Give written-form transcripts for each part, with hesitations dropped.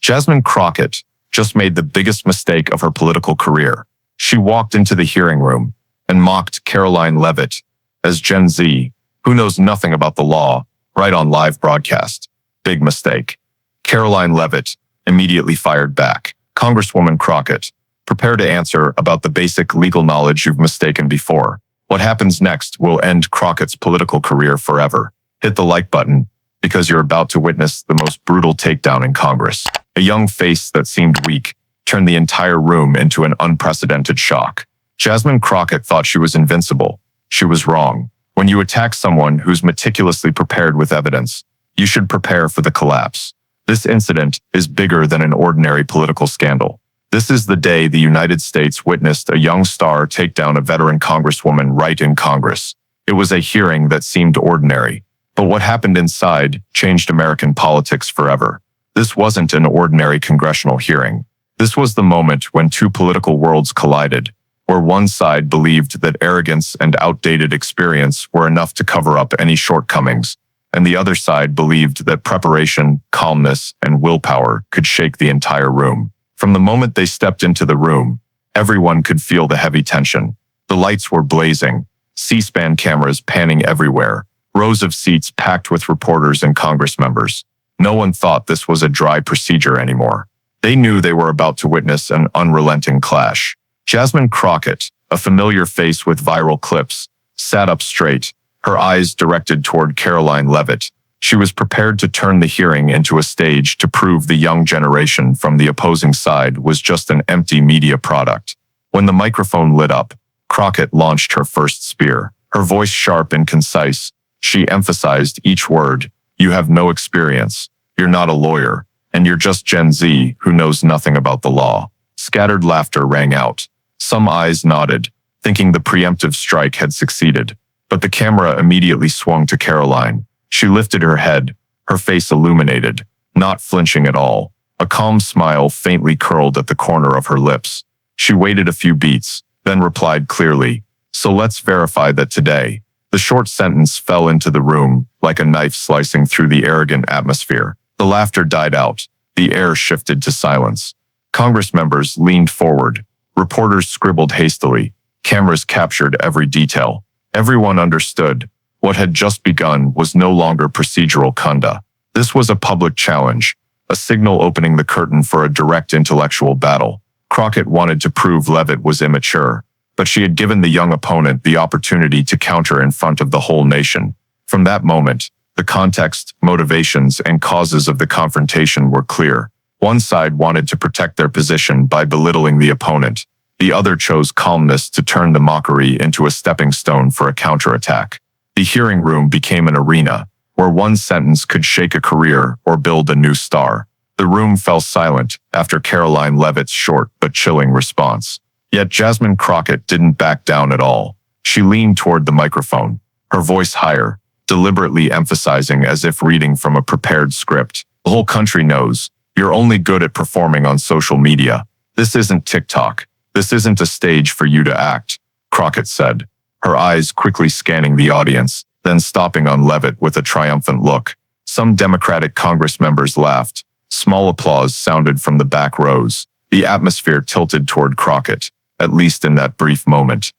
Jasmine Crockett just made the biggest mistake of her political career. She walked into the hearing room and mocked Karoline Leavitt as Gen Z, who knows nothing about the law, right on live broadcast. Big mistake. Karoline Leavitt immediately fired back. Congresswoman Crockett, prepare to answer about the basic legal knowledge you've mistaken before. What happens next will end Crockett's political career forever. Hit the like button, because you're about to witness the most brutal takedown in Congress. A young face that seemed weak turned the entire room into an unprecedented shock. Jasmine Crockett thought she was invincible. She was wrong. When you attack someone who's meticulously prepared with evidence, you should prepare for the collapse. This incident is bigger than an ordinary political scandal. This is the day the United States witnessed a young star take down a veteran congresswoman right in Congress. It was a hearing that seemed ordinary, but what happened inside changed American politics forever. This wasn't an ordinary congressional hearing. This was the moment when two political worlds collided, where one side believed that arrogance and outdated experience were enough to cover up any shortcomings, and the other side believed that preparation, calmness, and willpower could shake the entire room. From the moment they stepped into the room, everyone could feel the heavy tension. The lights were blazing, C-SPAN cameras panning everywhere, rows of seats packed with reporters and Congress members. No one thought this was a dry procedure anymore. They knew they were about to witness an unrelenting clash. Jasmine Crockett, a familiar face with viral clips, sat up straight, her eyes directed toward Karoline Leavitt. She was prepared to turn the hearing into a stage to prove the young generation from the opposing side was just an empty media product. When the microphone lit up, Crockett launched her first spear. Her voice sharp and concise, she emphasized each word. You have no experience, you're not a lawyer, and you're just Gen Z who knows nothing about the law. Scattered laughter rang out. Some eyes nodded, thinking the preemptive strike had succeeded. But the camera immediately swung to Karoline. She lifted her head, her face illuminated, not flinching at all. A calm smile faintly curled at the corner of her lips. She waited a few beats, then replied clearly, "So let's verify that today." The short sentence fell into the room like a knife slicing through the arrogant atmosphere. The laughter died out. The air shifted to silence. Congress members leaned forward. Reporters scribbled hastily. Cameras captured every detail. Everyone understood. What had just begun was no longer procedural conduct. This was a public challenge, a signal opening the curtain for a direct intellectual battle. Crockett wanted to prove Leavitt was immature, but she had given the young opponent the opportunity to counter in front of the whole nation. From that moment, the context, motivations, and causes of the confrontation were clear. One side wanted to protect their position by belittling the opponent. The other chose calmness to turn the mockery into a stepping stone for a counterattack. The hearing room became an arena where one sentence could shake a career or build a new star. The room fell silent after Karoline Leavitt's short but chilling response. Yet Jasmine Crockett didn't back down at all. She leaned toward the microphone, her voice higher, deliberately emphasizing as if reading from a prepared script. The whole country knows you're only good at performing on social media. This isn't TikTok. This isn't a stage for you to act, Crockett said, her eyes quickly scanning the audience, then stopping on Leavitt with a triumphant look. Some Democratic Congress members laughed. Small applause sounded from the back rows. The atmosphere tilted toward Crockett, at least in that brief moment.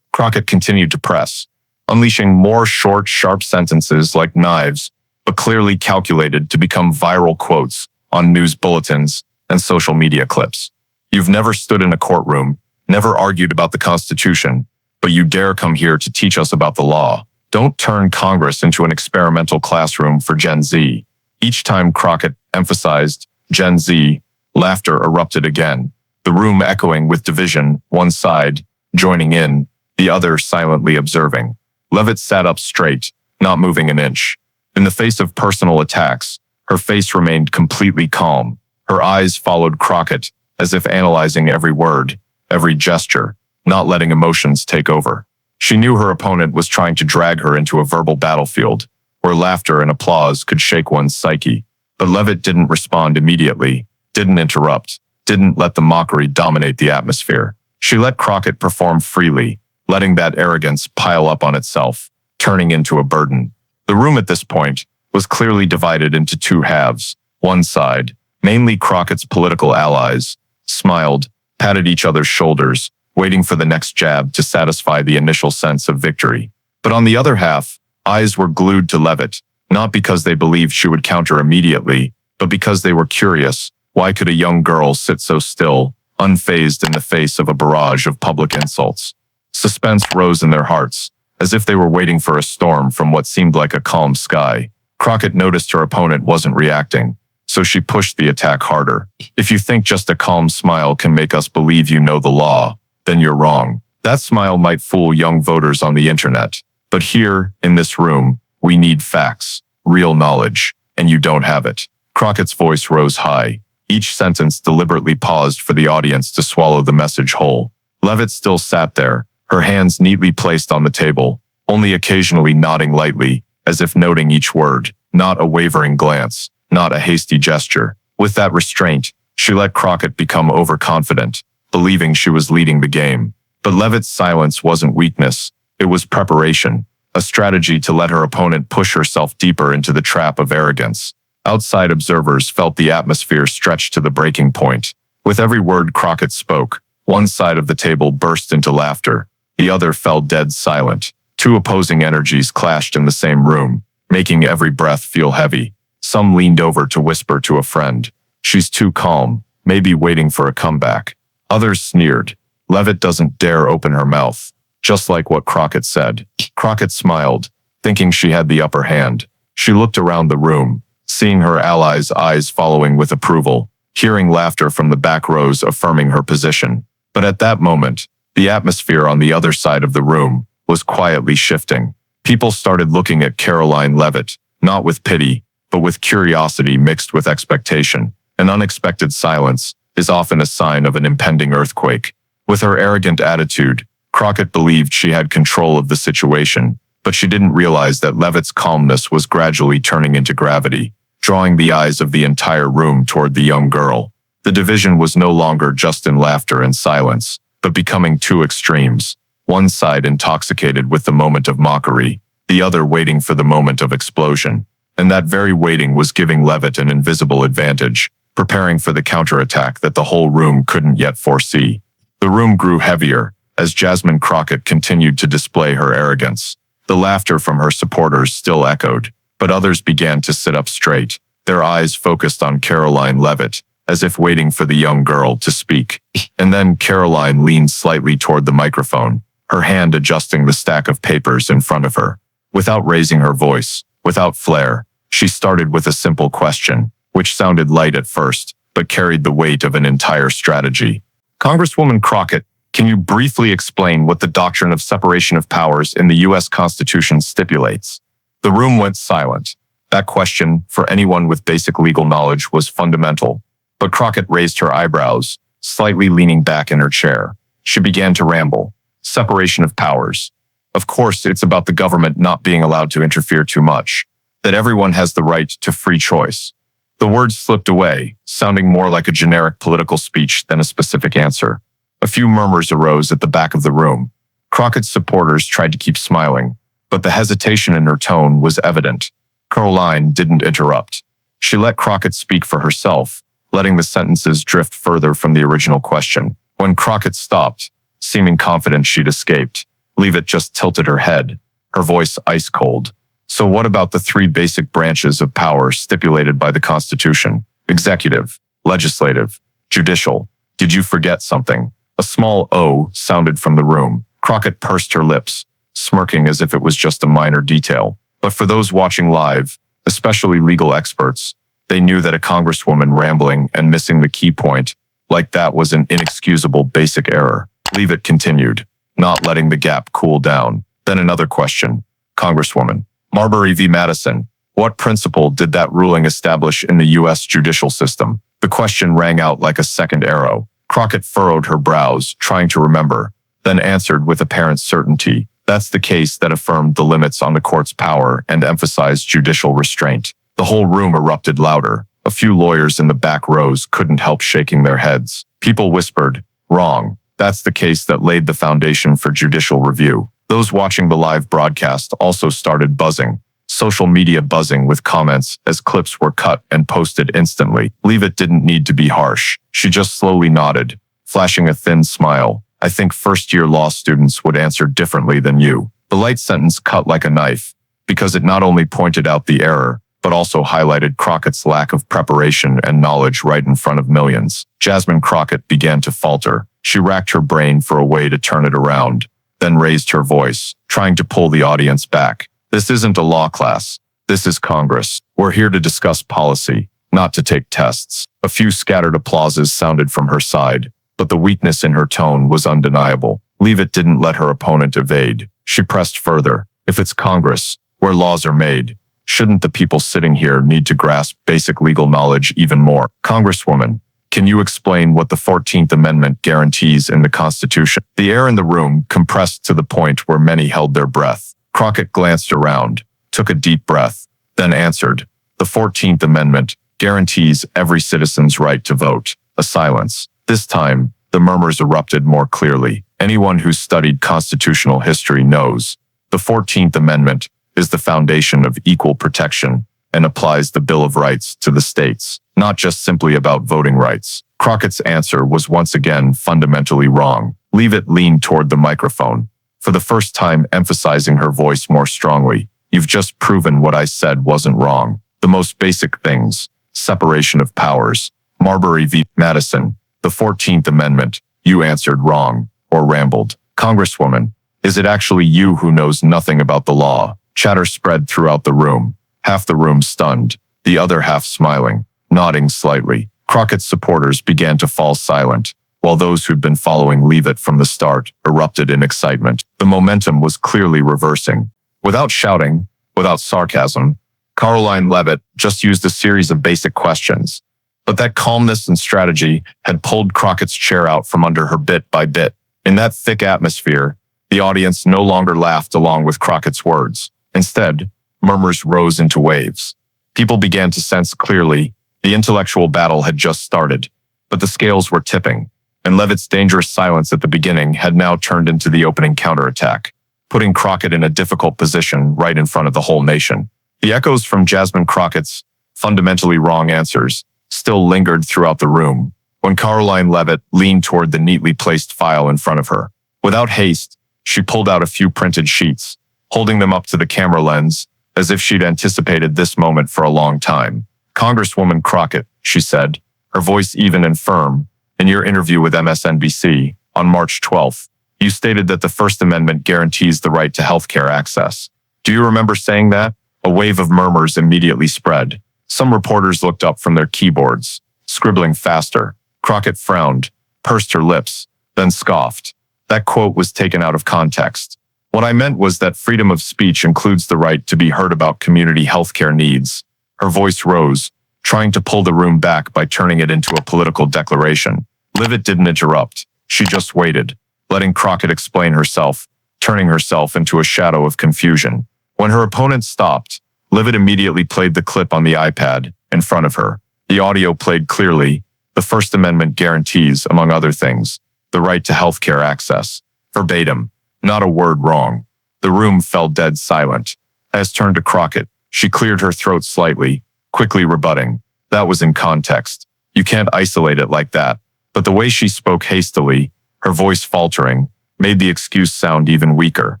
Crockett continued to press, unleashing more short, sharp sentences like knives, but clearly calculated to become viral quotes on news bulletins and social media clips. You've never stood in a courtroom, never argued about the Constitution, but you dare come here to teach us about the law. Don't turn Congress into an experimental classroom for Gen Z. Each time Crockett emphasized Gen Z, laughter erupted again, the room echoing with division, one side joining in, the other silently observing. Leavitt sat up straight, not moving an inch. In the face of personal attacks, her face remained completely calm. Her eyes followed Crockett, as if analyzing every word, every gesture, not letting emotions take over. She knew her opponent was trying to drag her into a verbal battlefield, where laughter and applause could shake one's psyche. But Leavitt didn't respond immediately, didn't interrupt, didn't let the mockery dominate the atmosphere. She let Crockett perform freely, letting that arrogance pile up on itself, turning into a burden. The room at this point was clearly divided into two halves. One side, Mainly Crockett's political allies, smiled, patted each other's shoulders, waiting for the next jab to satisfy the initial sense of victory. But on the other half, eyes were glued to Leavitt, not because they believed she would counter immediately, but because they were curious. Why could a young girl sit so still, unfazed in the face of a barrage of public insults? Suspense rose in their hearts, as if they were waiting for a storm from what seemed like a calm sky. Crockett noticed her opponent wasn't reacting, so she pushed the attack harder. If you think just a calm smile can make us believe you know the law, then you're wrong. That smile might fool young voters on the internet, but here, in this room, we need facts, real knowledge, and you don't have it. Crockett's voice rose high. Each sentence deliberately paused for the audience to swallow the message whole. Leavitt still sat there, her hands neatly placed on the table, only occasionally nodding lightly, as if noting each word, not a wavering glance, not a hasty gesture. With that restraint, she let Crockett become overconfident, believing she was leading the game. But Leavitt's silence wasn't weakness, it was preparation, a strategy to let her opponent push herself deeper into the trap of arrogance. Outside observers felt the atmosphere stretch to the breaking point. With every word Crockett spoke, one side of the table burst into laughter, the other fell dead silent. Two opposing energies clashed in the same room, making every breath feel heavy. Some leaned over to whisper to a friend, "She's too calm, maybe waiting for a comeback." Others sneered, "Leavitt doesn't dare open her mouth," just like what Crockett said. Crockett smiled, thinking she had the upper hand. She looked around the room, seeing her allies' eyes following with approval, hearing laughter from the back rows affirming her position. But at that moment, the atmosphere on the other side of the room was quietly shifting. People started looking at Karoline Leavitt, not with pity, but with curiosity mixed with expectation. An unexpected silence is often a sign of an impending earthquake. With her arrogant attitude, Crockett believed she had control of the situation, but she didn't realize that Leavitt's calmness was gradually turning into gravity, drawing the eyes of the entire room toward the young girl. The division was no longer just in laughter and silence, but becoming two extremes. One side intoxicated with the moment of mockery, the other waiting for the moment of explosion. And that very waiting was giving Leavitt an invisible advantage, preparing for the counterattack that the whole room couldn't yet foresee. The room grew heavier as Jasmine Crockett continued to display her arrogance. The laughter from her supporters still echoed, but others began to sit up straight, their eyes focused on Karoline Leavitt, as if waiting for the young girl to speak. And then Karoline leaned slightly toward the microphone, her hand adjusting the stack of papers in front of her. Without raising her voice, without flair, she started with a simple question, which sounded light at first, but carried the weight of an entire strategy. "Congresswoman Crockett, can you briefly explain what the doctrine of separation of powers in the U.S. Constitution stipulates?" The room went silent. That question, for anyone with basic legal knowledge, was fundamental. But Crockett raised her eyebrows, slightly leaning back in her chair. She began to ramble. Separation of powers. Of course, it's about the government not being allowed to interfere too much, that everyone has the right to free choice. The words slipped away, sounding more like a generic political speech than a specific answer. A few murmurs arose at the back of the room. Crockett's supporters tried to keep smiling, but the hesitation in her tone was evident. Karoline didn't interrupt. She let Crockett speak for herself, letting the sentences drift further from the original question. When Crockett stopped, seeming confident she'd escaped, Leavitt just tilted her head, her voice ice cold. "So what about the three basic branches of power stipulated by the Constitution? Executive, legislative, judicial. Did you forget something?" A small "oh" sounded from the room. Crockett pursed her lips, smirking as if it was just a minor detail. But for those watching live, especially legal experts, they knew that a congresswoman rambling and missing the key point like that was an inexcusable basic error. Leavitt continued, not letting the gap cool down. Then another question. "Congresswoman, Marbury v. Madison, what principle did that ruling establish in the U.S. judicial system?" The question rang out like a second arrow. Crockett furrowed her brows, trying to remember, then answered with apparent certainty. "That's the case that affirmed the limits on the court's power and emphasized judicial restraint." The whole room erupted louder. A few lawyers in the back rows couldn't help shaking their heads. People whispered, "Wrong. That's the case that laid the foundation for judicial review." Those watching the live broadcast also started buzzing. social media buzzing with comments as clips were cut and posted instantly. Leavitt didn't need to be harsh. She just slowly nodded, flashing a thin smile. I think first-year law students would answer differently than you. The light sentence cut like a knife, because it not only pointed out the error, but also highlighted Crockett's lack of preparation and knowledge right in front of millions. Jasmine Crockett began to falter. She racked her brain for a way to turn it around, then raised her voice, trying to pull the audience back. This isn't a law class. This is Congress. We're here to discuss policy, not to take tests. A few scattered applauses sounded from her side, but the weakness in her tone was undeniable. Leavitt didn't let her opponent evade. She pressed further. If it's Congress, where laws are made, shouldn't the people sitting here need to grasp basic legal knowledge even more? Congresswoman, can you explain what the 14th Amendment guarantees in the Constitution? The air in the room compressed to the point where many held their breath. Crockett glanced around, took a deep breath, then answered, the 14th Amendment guarantees every citizen's right to vote. A silence. This time, the murmurs erupted more clearly. Anyone who's studied constitutional history knows the 14th Amendment is the foundation of equal protection and applies the Bill of Rights to the states, not just simply about voting rights. Crockett's answer was once again fundamentally wrong. Leavitt leaned toward the microphone, for the first time emphasizing her voice more strongly. You've just proven what I said wasn't wrong. The most basic things, separation of powers, Marbury v. Madison, the 14th Amendment, you answered wrong, or rambled. Congresswoman, is it actually you who knows nothing about the law? Chatter spread throughout the room, half the room stunned, the other half smiling, nodding slightly. Crockett's supporters began to fall silent, while those who'd been following Leavitt from the start erupted in excitement. The momentum was clearly reversing. Without shouting, without sarcasm, Karoline Leavitt just used a series of basic questions. But that calmness and strategy had pulled Crockett's chair out from under her bit by bit. In that thick atmosphere, the audience no longer laughed along with Crockett's words. Instead, murmurs rose into waves. People began to sense clearly the intellectual battle had just started, but the scales were tipping, and Leavitt's dangerous silence at the beginning had now turned into the opening counterattack, putting Crockett in a difficult position right in front of the whole nation. The echoes from Jasmine Crockett's fundamentally wrong answers still lingered throughout the room when Karoline Leavitt leaned toward the neatly placed file in front of her. Without haste, she pulled out a few printed sheets, holding them up to the camera lens as if she'd anticipated this moment for a long time. Congresswoman Crockett, she said, her voice even and firm, in your interview with MSNBC on March 12th, you stated that the First Amendment guarantees the right to healthcare access. Do you remember saying that? A wave of murmurs immediately spread. Some reporters looked up from their keyboards, scribbling faster. Crockett frowned, pursed her lips, then scoffed. That quote was taken out of context. What I meant was that freedom of speech includes the right to be heard about community healthcare needs. Her voice rose, trying to pull the room back by turning it into a political declaration. Leavitt didn't interrupt. She just waited, letting Crockett explain herself, turning herself into a shadow of confusion. When her opponent stopped, Leavitt immediately played the clip on the iPad in front of her. The audio played clearly. The First Amendment guarantees, among other things, the right to healthcare access. Verbatim. Not a word wrong. The room fell dead silent. As turned to Crockett, she cleared her throat slightly, quickly rebutting. That was in context. You can't isolate it like that. But the way she spoke hastily, her voice faltering, made the excuse sound even weaker.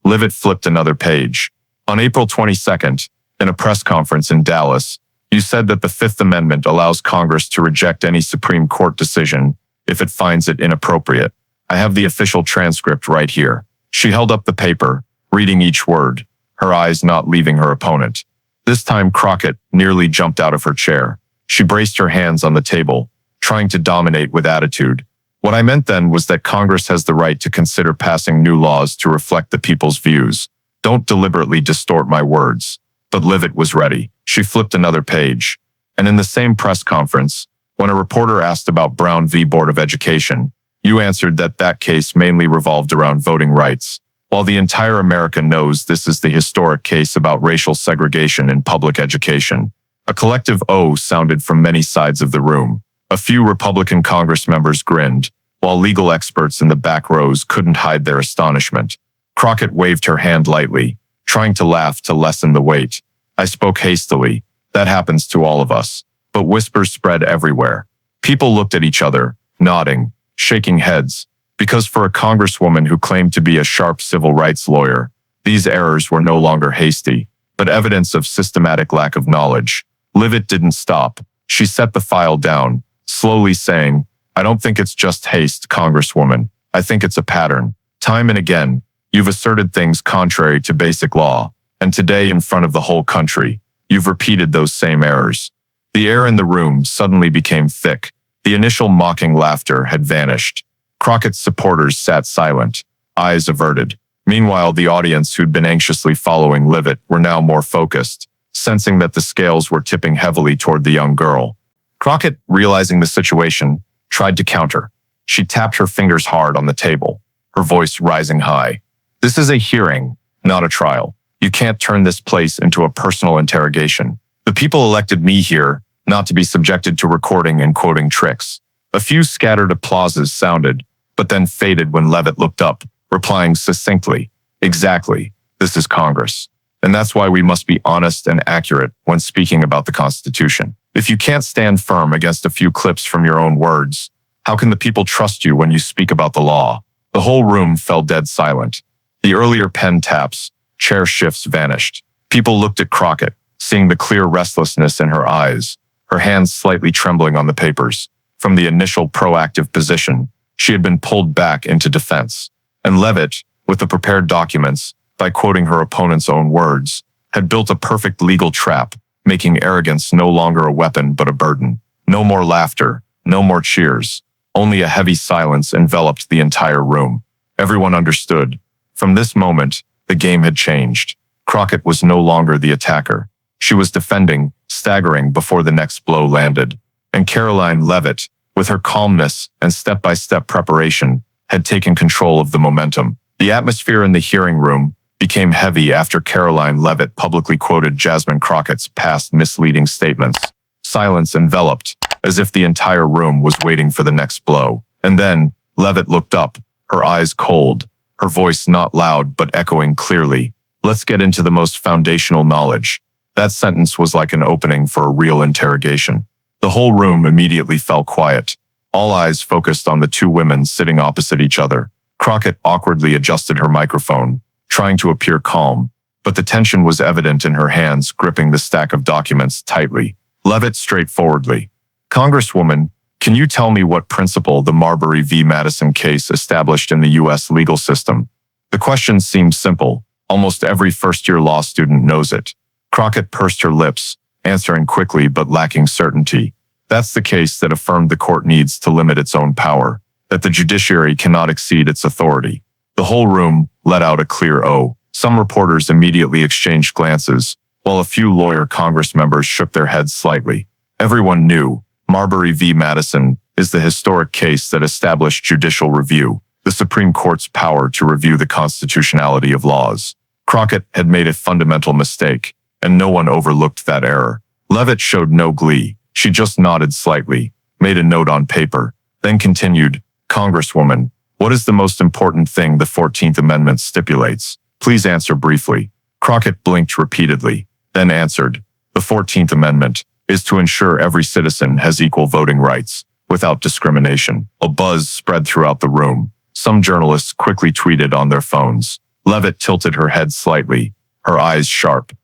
Leavitt flipped another page. On April 22nd, in a press conference in Dallas, you said that the Fifth Amendment allows Congress to reject any Supreme Court decision if it finds it inappropriate. I have the official transcript right here. She held up the paper, reading each word, her eyes not leaving her opponent. This time Crockett nearly jumped out of her chair. She braced her hands on the table, trying to dominate with attitude. What I meant then was that Congress has the right to consider passing new laws to reflect the people's views. Don't deliberately distort my words. But Leavitt was ready. She flipped another page. And in the same press conference, when a reporter asked about Brown v. Board of Education, you answered that that case mainly revolved around voting rights, while the entire America knows this is the historic case about racial segregation in public education. A collective "oh" sounded from many sides of the room. A few Republican Congress members grinned, while legal experts in the back rows couldn't hide their astonishment. Crockett waved her hand lightly, trying to laugh to lessen the weight. I spoke hastily. That happens to all of us. But whispers spread everywhere. People looked at each other, nodding, shaking heads, because for a congresswoman who claimed to be a sharp civil rights lawyer, these errors were no longer hasty, but evidence of systematic lack of knowledge. Leavitt didn't stop. She set the file down, slowly saying, "I don't think it's just haste, Congresswoman. I think it's a pattern. Time and again, you've asserted things contrary to basic law, and today in front of the whole country, you've repeated those same errors." The air in the room suddenly became thick. The initial mocking laughter had vanished. Crockett's supporters sat silent, eyes averted. Meanwhile, the audience who'd been anxiously following Leavitt were now more focused, sensing that the scales were tipping heavily toward the young girl. Crockett, realizing the situation, tried to counter. She tapped her fingers hard on the table, her voice rising high. "This is a hearing, not a trial. You can't turn this place into a personal interrogation. The people elected me here, not to be subjected to recording and quoting tricks." A few scattered applauses sounded, but then faded when Leavitt looked up, replying succinctly, "Exactly, this is Congress. And that's why we must be honest and accurate when speaking about the Constitution. If you can't stand firm against a few clips from your own words, how can the people trust you when you speak about the law?" The whole room fell dead silent. The earlier pen taps, chair shifts vanished. People looked at Crockett, seeing the clear restlessness in her eyes, her hands slightly trembling on the papers. From the initial proactive position, she had been pulled back into defense. And Leavitt, with the prepared documents, by quoting her opponent's own words, had built a perfect legal trap, making arrogance no longer a weapon but a burden. No more laughter, no more cheers. Only a heavy silence enveloped the entire room. Everyone understood. From this moment, the game had changed. Crockett was no longer the attacker. She was defending, staggering before the next blow landed. And Karoline Leavitt, with her calmness and step-by-step preparation, had taken control of the momentum. The atmosphere in the hearing room became heavy after Karoline Leavitt publicly quoted Jasmine Crockett's past misleading statements. Silence enveloped, as if the entire room was waiting for the next blow. And then, Leavitt looked up, her eyes cold, her voice not loud but echoing clearly. "Let's get into the most foundational knowledge." That sentence was like an opening for a real interrogation. The whole room immediately fell quiet. All eyes focused on the two women sitting opposite each other. Crockett awkwardly adjusted her microphone, trying to appear calm, but the tension was evident in her hands gripping the stack of documents tightly. Leavitt straightforwardly, "Congresswoman, can you tell me what principle the Marbury v. Madison case established in the U.S. legal system?" The question seemed simple. Almost every first-year law student knows it. Crockett pursed her lips, answering quickly but lacking certainty. "That's the case that affirmed the court needs to limit its own power, that the judiciary cannot exceed its authority." The whole room let out a clear "oh." Some reporters immediately exchanged glances, while a few lawyer Congress members shook their heads slightly. Everyone knew Marbury v. Madison is the historic case that established judicial review, the Supreme Court's power to review the constitutionality of laws. Crockett had made a fundamental mistake, and no one overlooked that error. Leavitt showed no glee. She just nodded slightly, made a note on paper, then continued, "Congresswoman, what is the most important thing the 14th Amendment stipulates? Please answer briefly." Crockett blinked repeatedly, then answered, "The 14th Amendment is to ensure every citizen has equal voting rights, without discrimination." A buzz spread throughout the room. Some journalists quickly tweeted on their phones. Leavitt tilted her head slightly, her eyes sharp.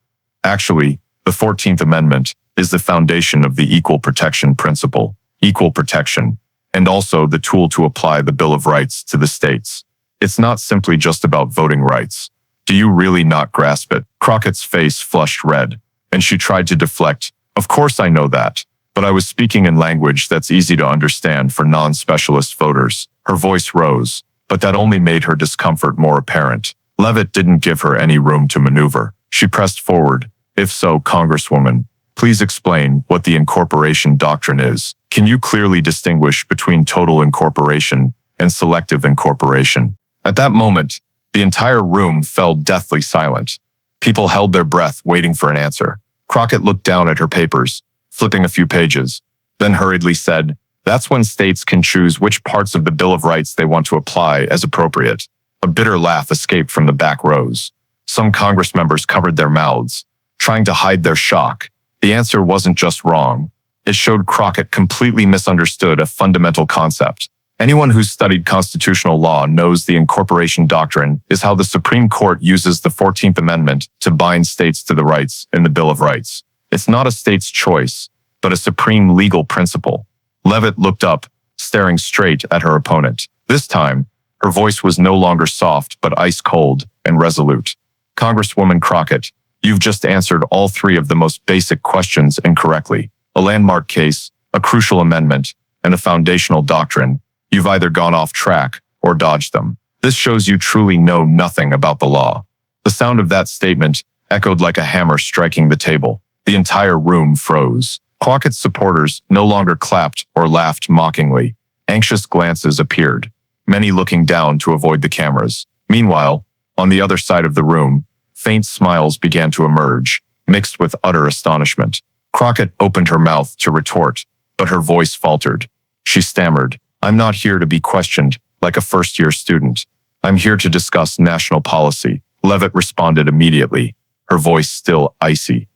"Actually, the 14th Amendment is the foundation of the equal protection principle, equal protection, and also the tool to apply the Bill of Rights to the states. It's not simply just about voting rights. Do you really not grasp it?" Crockett's face flushed red, and she tried to deflect. "Of course I know that, but I was speaking in language that's easy to understand for non-specialist voters." Her voice rose, but that only made her discomfort more apparent. Leavitt didn't give her any room to maneuver. She pressed forward. "If so, Congresswoman, please explain what the incorporation doctrine is. Can you clearly distinguish between total incorporation and selective incorporation?" At that moment, the entire room fell deathly silent. People held their breath, waiting for an answer. Crockett looked down at her papers, flipping a few pages, then hurriedly said, "That's when states can choose which parts of the Bill of Rights they want to apply as appropriate." A bitter laugh escaped from the back rows. Some Congress members covered their mouths, trying to hide their shock. The answer wasn't just wrong. It showed Crockett completely misunderstood a fundamental concept. Anyone who's studied constitutional law knows the incorporation doctrine is how the Supreme Court uses the 14th Amendment to bind states to the rights in the Bill of Rights. It's not a state's choice, but a supreme legal principle. Leavitt looked up, staring straight at her opponent. This time, her voice was no longer soft but ice-cold and resolute. Congresswoman Crockett, you've just answered all three of the most basic questions incorrectly. A landmark case, a crucial amendment, and a foundational doctrine. You've either gone off track or dodged them. This shows you truly know nothing about the law. The sound of that statement echoed like a hammer striking the table. The entire room froze. Crockett's supporters no longer clapped or laughed mockingly. Anxious glances appeared, many looking down to avoid the cameras. Meanwhile, on the other side of the room, faint smiles began to emerge, mixed with utter astonishment. Crockett opened her mouth to retort, but her voice faltered. She stammered, "I'm not here to be questioned like a first-year student. I'm here to discuss national policy." Leavitt responded immediately, her voice still icy.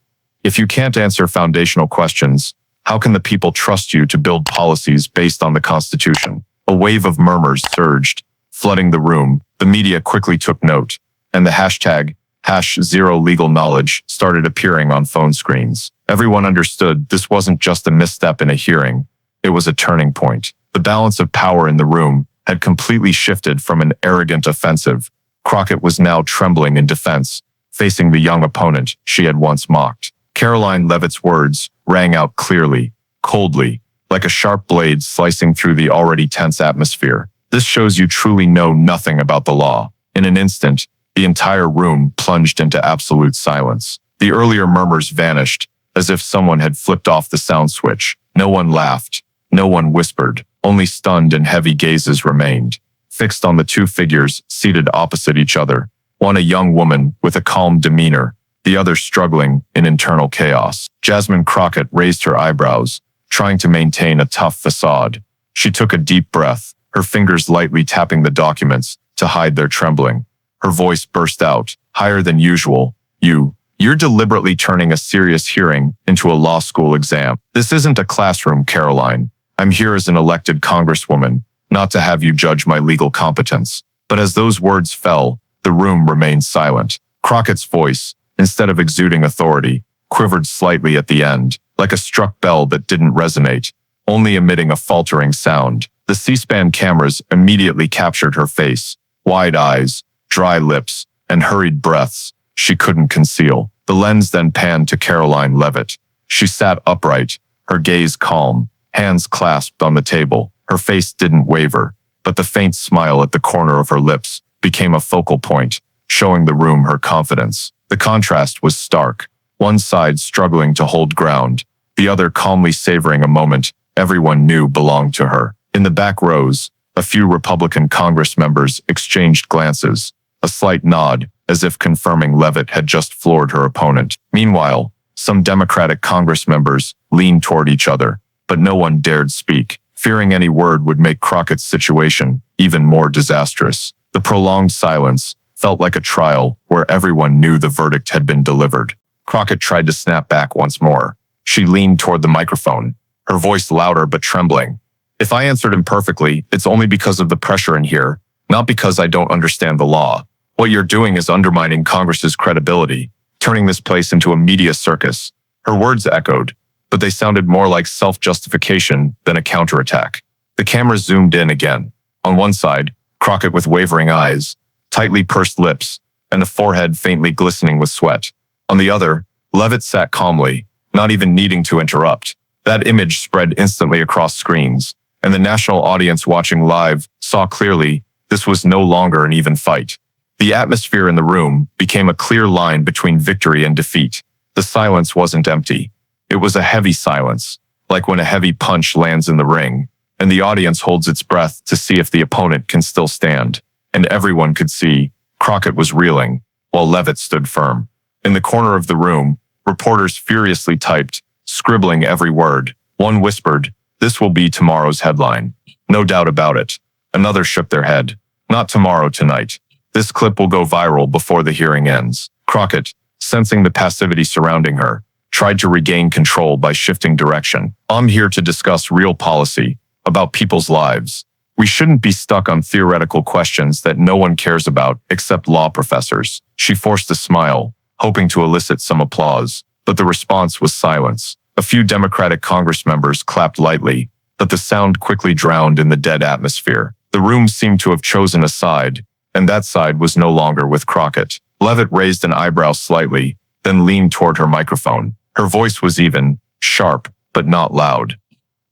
"If you can't answer foundational questions, how can the people trust you to build policies based on the Constitution?" A wave of murmurs surged, flooding the room. The media quickly took note, and the hashtag #ZeroLegalKnowledge started appearing on phone screens. Everyone understood this wasn't just a misstep in a hearing, it was a turning point. The balance of power in the room had completely shifted from an arrogant offensive. Crockett was now trembling in defense, facing the young opponent she had once mocked. Karoline Leavitt's words rang out clearly, coldly, like a sharp blade slicing through the already tense atmosphere. "This shows you truly know nothing about the law." In an instant, the entire room plunged into absolute silence. The earlier murmurs vanished, as if someone had flipped off the sound switch. No one laughed. No one whispered. Only stunned and heavy gazes remained, fixed on the two figures seated opposite each other. One a young woman with a calm demeanor, the other struggling in internal chaos. Jasmine Crockett raised her eyebrows, trying to maintain a tough facade. She took a deep breath, her fingers lightly tapping the documents to hide their trembling. Her voice burst out, higher than usual. You're deliberately turning a serious hearing into a law school exam. This isn't a classroom, Karoline. I'm here as an elected congresswoman, not to have you judge my legal competence." But as those words fell, the room remained silent. Crockett's voice, instead of exuding authority, quivered slightly at the end, like a struck bell that didn't resonate, only emitting a faltering sound. The C-SPAN cameras immediately captured her face, wide eyes, dry lips, and hurried breaths she couldn't conceal. The lens then panned to Karoline Leavitt. She sat upright, her gaze calm, hands clasped on the table. Her face didn't waver, but the faint smile at the corner of her lips became a focal point, showing the room her confidence. The contrast was stark, one side struggling to hold ground, the other calmly savoring a moment everyone knew belonged to her. In the back rows, a few Republican Congress members exchanged glances, a slight nod, as if confirming Leavitt had just floored her opponent. Meanwhile, some Democratic Congress members leaned toward each other, but no one dared speak, fearing any word would make Crockett's situation even more disastrous. The prolonged silence felt like a trial where everyone knew the verdict had been delivered. Crockett tried to snap back once more. She leaned toward the microphone, her voice louder but trembling. "If I answered imperfectly, it's only because of the pressure in here, not because I don't understand the law. What you're doing is undermining Congress's credibility, turning this place into a media circus." Her words echoed, but they sounded more like self-justification than a counterattack. The cameras zoomed in again. On one side, Crockett with wavering eyes, tightly pursed lips, and a forehead faintly glistening with sweat. On the other, Leavitt sat calmly, not even needing to interrupt. That image spread instantly across screens, and the national audience watching live saw clearly this was no longer an even fight. The atmosphere in the room became a clear line between victory and defeat. The silence wasn't empty. It was a heavy silence, like when a heavy punch lands in the ring, and the audience holds its breath to see if the opponent can still stand. And everyone could see Crockett was reeling, while Leavitt stood firm. In the corner of the room, reporters furiously typed, scribbling every word. One whispered, "This will be tomorrow's headline." No doubt about it. Another shook their head. "Not tomorrow, tonight. This clip will go viral before the hearing ends." Crockett, sensing the passivity surrounding her, tried to regain control by shifting direction. I'm here to discuss real policy about people's lives. We shouldn't be stuck on theoretical questions that no one cares about except law professors. She forced a smile, hoping to elicit some applause, but the response was silence. A few Democratic Congress members clapped lightly, but the sound quickly drowned in the dead atmosphere. The room seemed to have chosen a side, and that side was no longer with Crockett. Leavitt raised an eyebrow slightly, then leaned toward her microphone. Her voice was even, sharp, but not loud.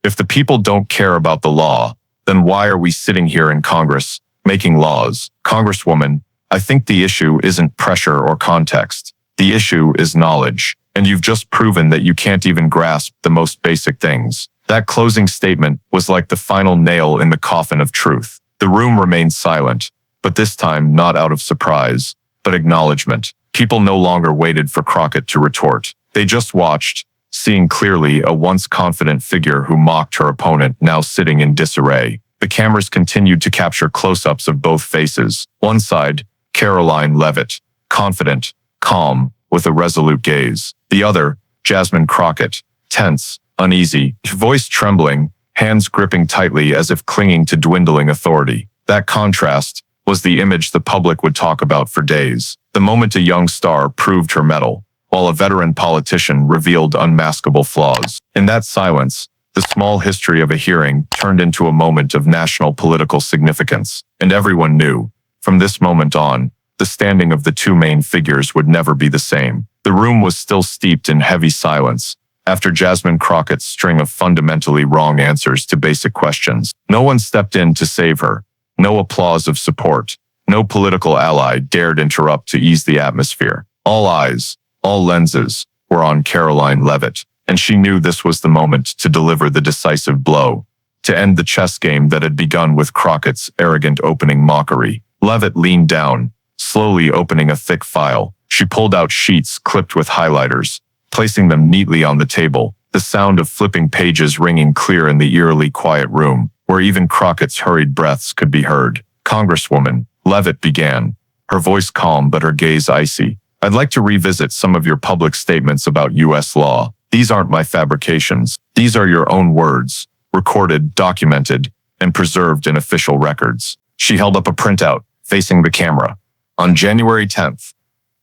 If the people don't care about the law, then why are we sitting here in Congress, making laws? Congresswoman, I think the issue isn't pressure or context. The issue is knowledge, and you've just proven that you can't even grasp the most basic things. That closing statement was like the final nail in the coffin of truth. The room remained silent, but this time not out of surprise, but acknowledgement. People no longer waited for Crockett to retort. They just watched, seeing clearly a once confident figure who mocked her opponent now sitting in disarray. The cameras continued to capture close-ups of both faces. One side, Karoline Leavitt, confident, calm, with a resolute gaze. The other, Jasmine Crockett, tense, uneasy, voice trembling, hands gripping tightly as if clinging to dwindling authority. That contrast was the image the public would talk about for days. The moment a young star proved her mettle, while a veteran politician revealed unmaskable flaws. In that silence, the small history of a hearing turned into a moment of national political significance, and everyone knew, from this moment on, the standing of the two main figures would never be the same. The room was still steeped in heavy silence, after Jasmine Crockett's string of fundamentally wrong answers to basic questions. No one stepped in to save her. No applause of support. No political ally dared interrupt to ease the atmosphere. All eyes, all lenses, were on Karoline Leavitt, and she knew this was the moment to deliver the decisive blow, to end the chess game that had begun with Crockett's arrogant opening mockery. Leavitt leaned down, slowly opening a thick file. She pulled out sheets clipped with highlighters, placing them neatly on the table, the sound of flipping pages ringing clear in the eerily quiet room, where even Crockett's hurried breaths could be heard. Congresswoman, Leavitt began, her voice calm but her gaze icy. I'd like to revisit some of your public statements about U.S. law. These aren't my fabrications. These are your own words, recorded, documented, and preserved in official records. She held up a printout, facing the camera. On January 10th,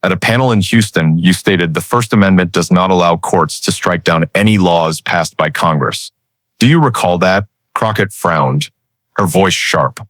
at a panel in Houston, you stated the First Amendment does not allow courts to strike down any laws passed by Congress. Do you recall that? Crockett frowned, her voice sharp.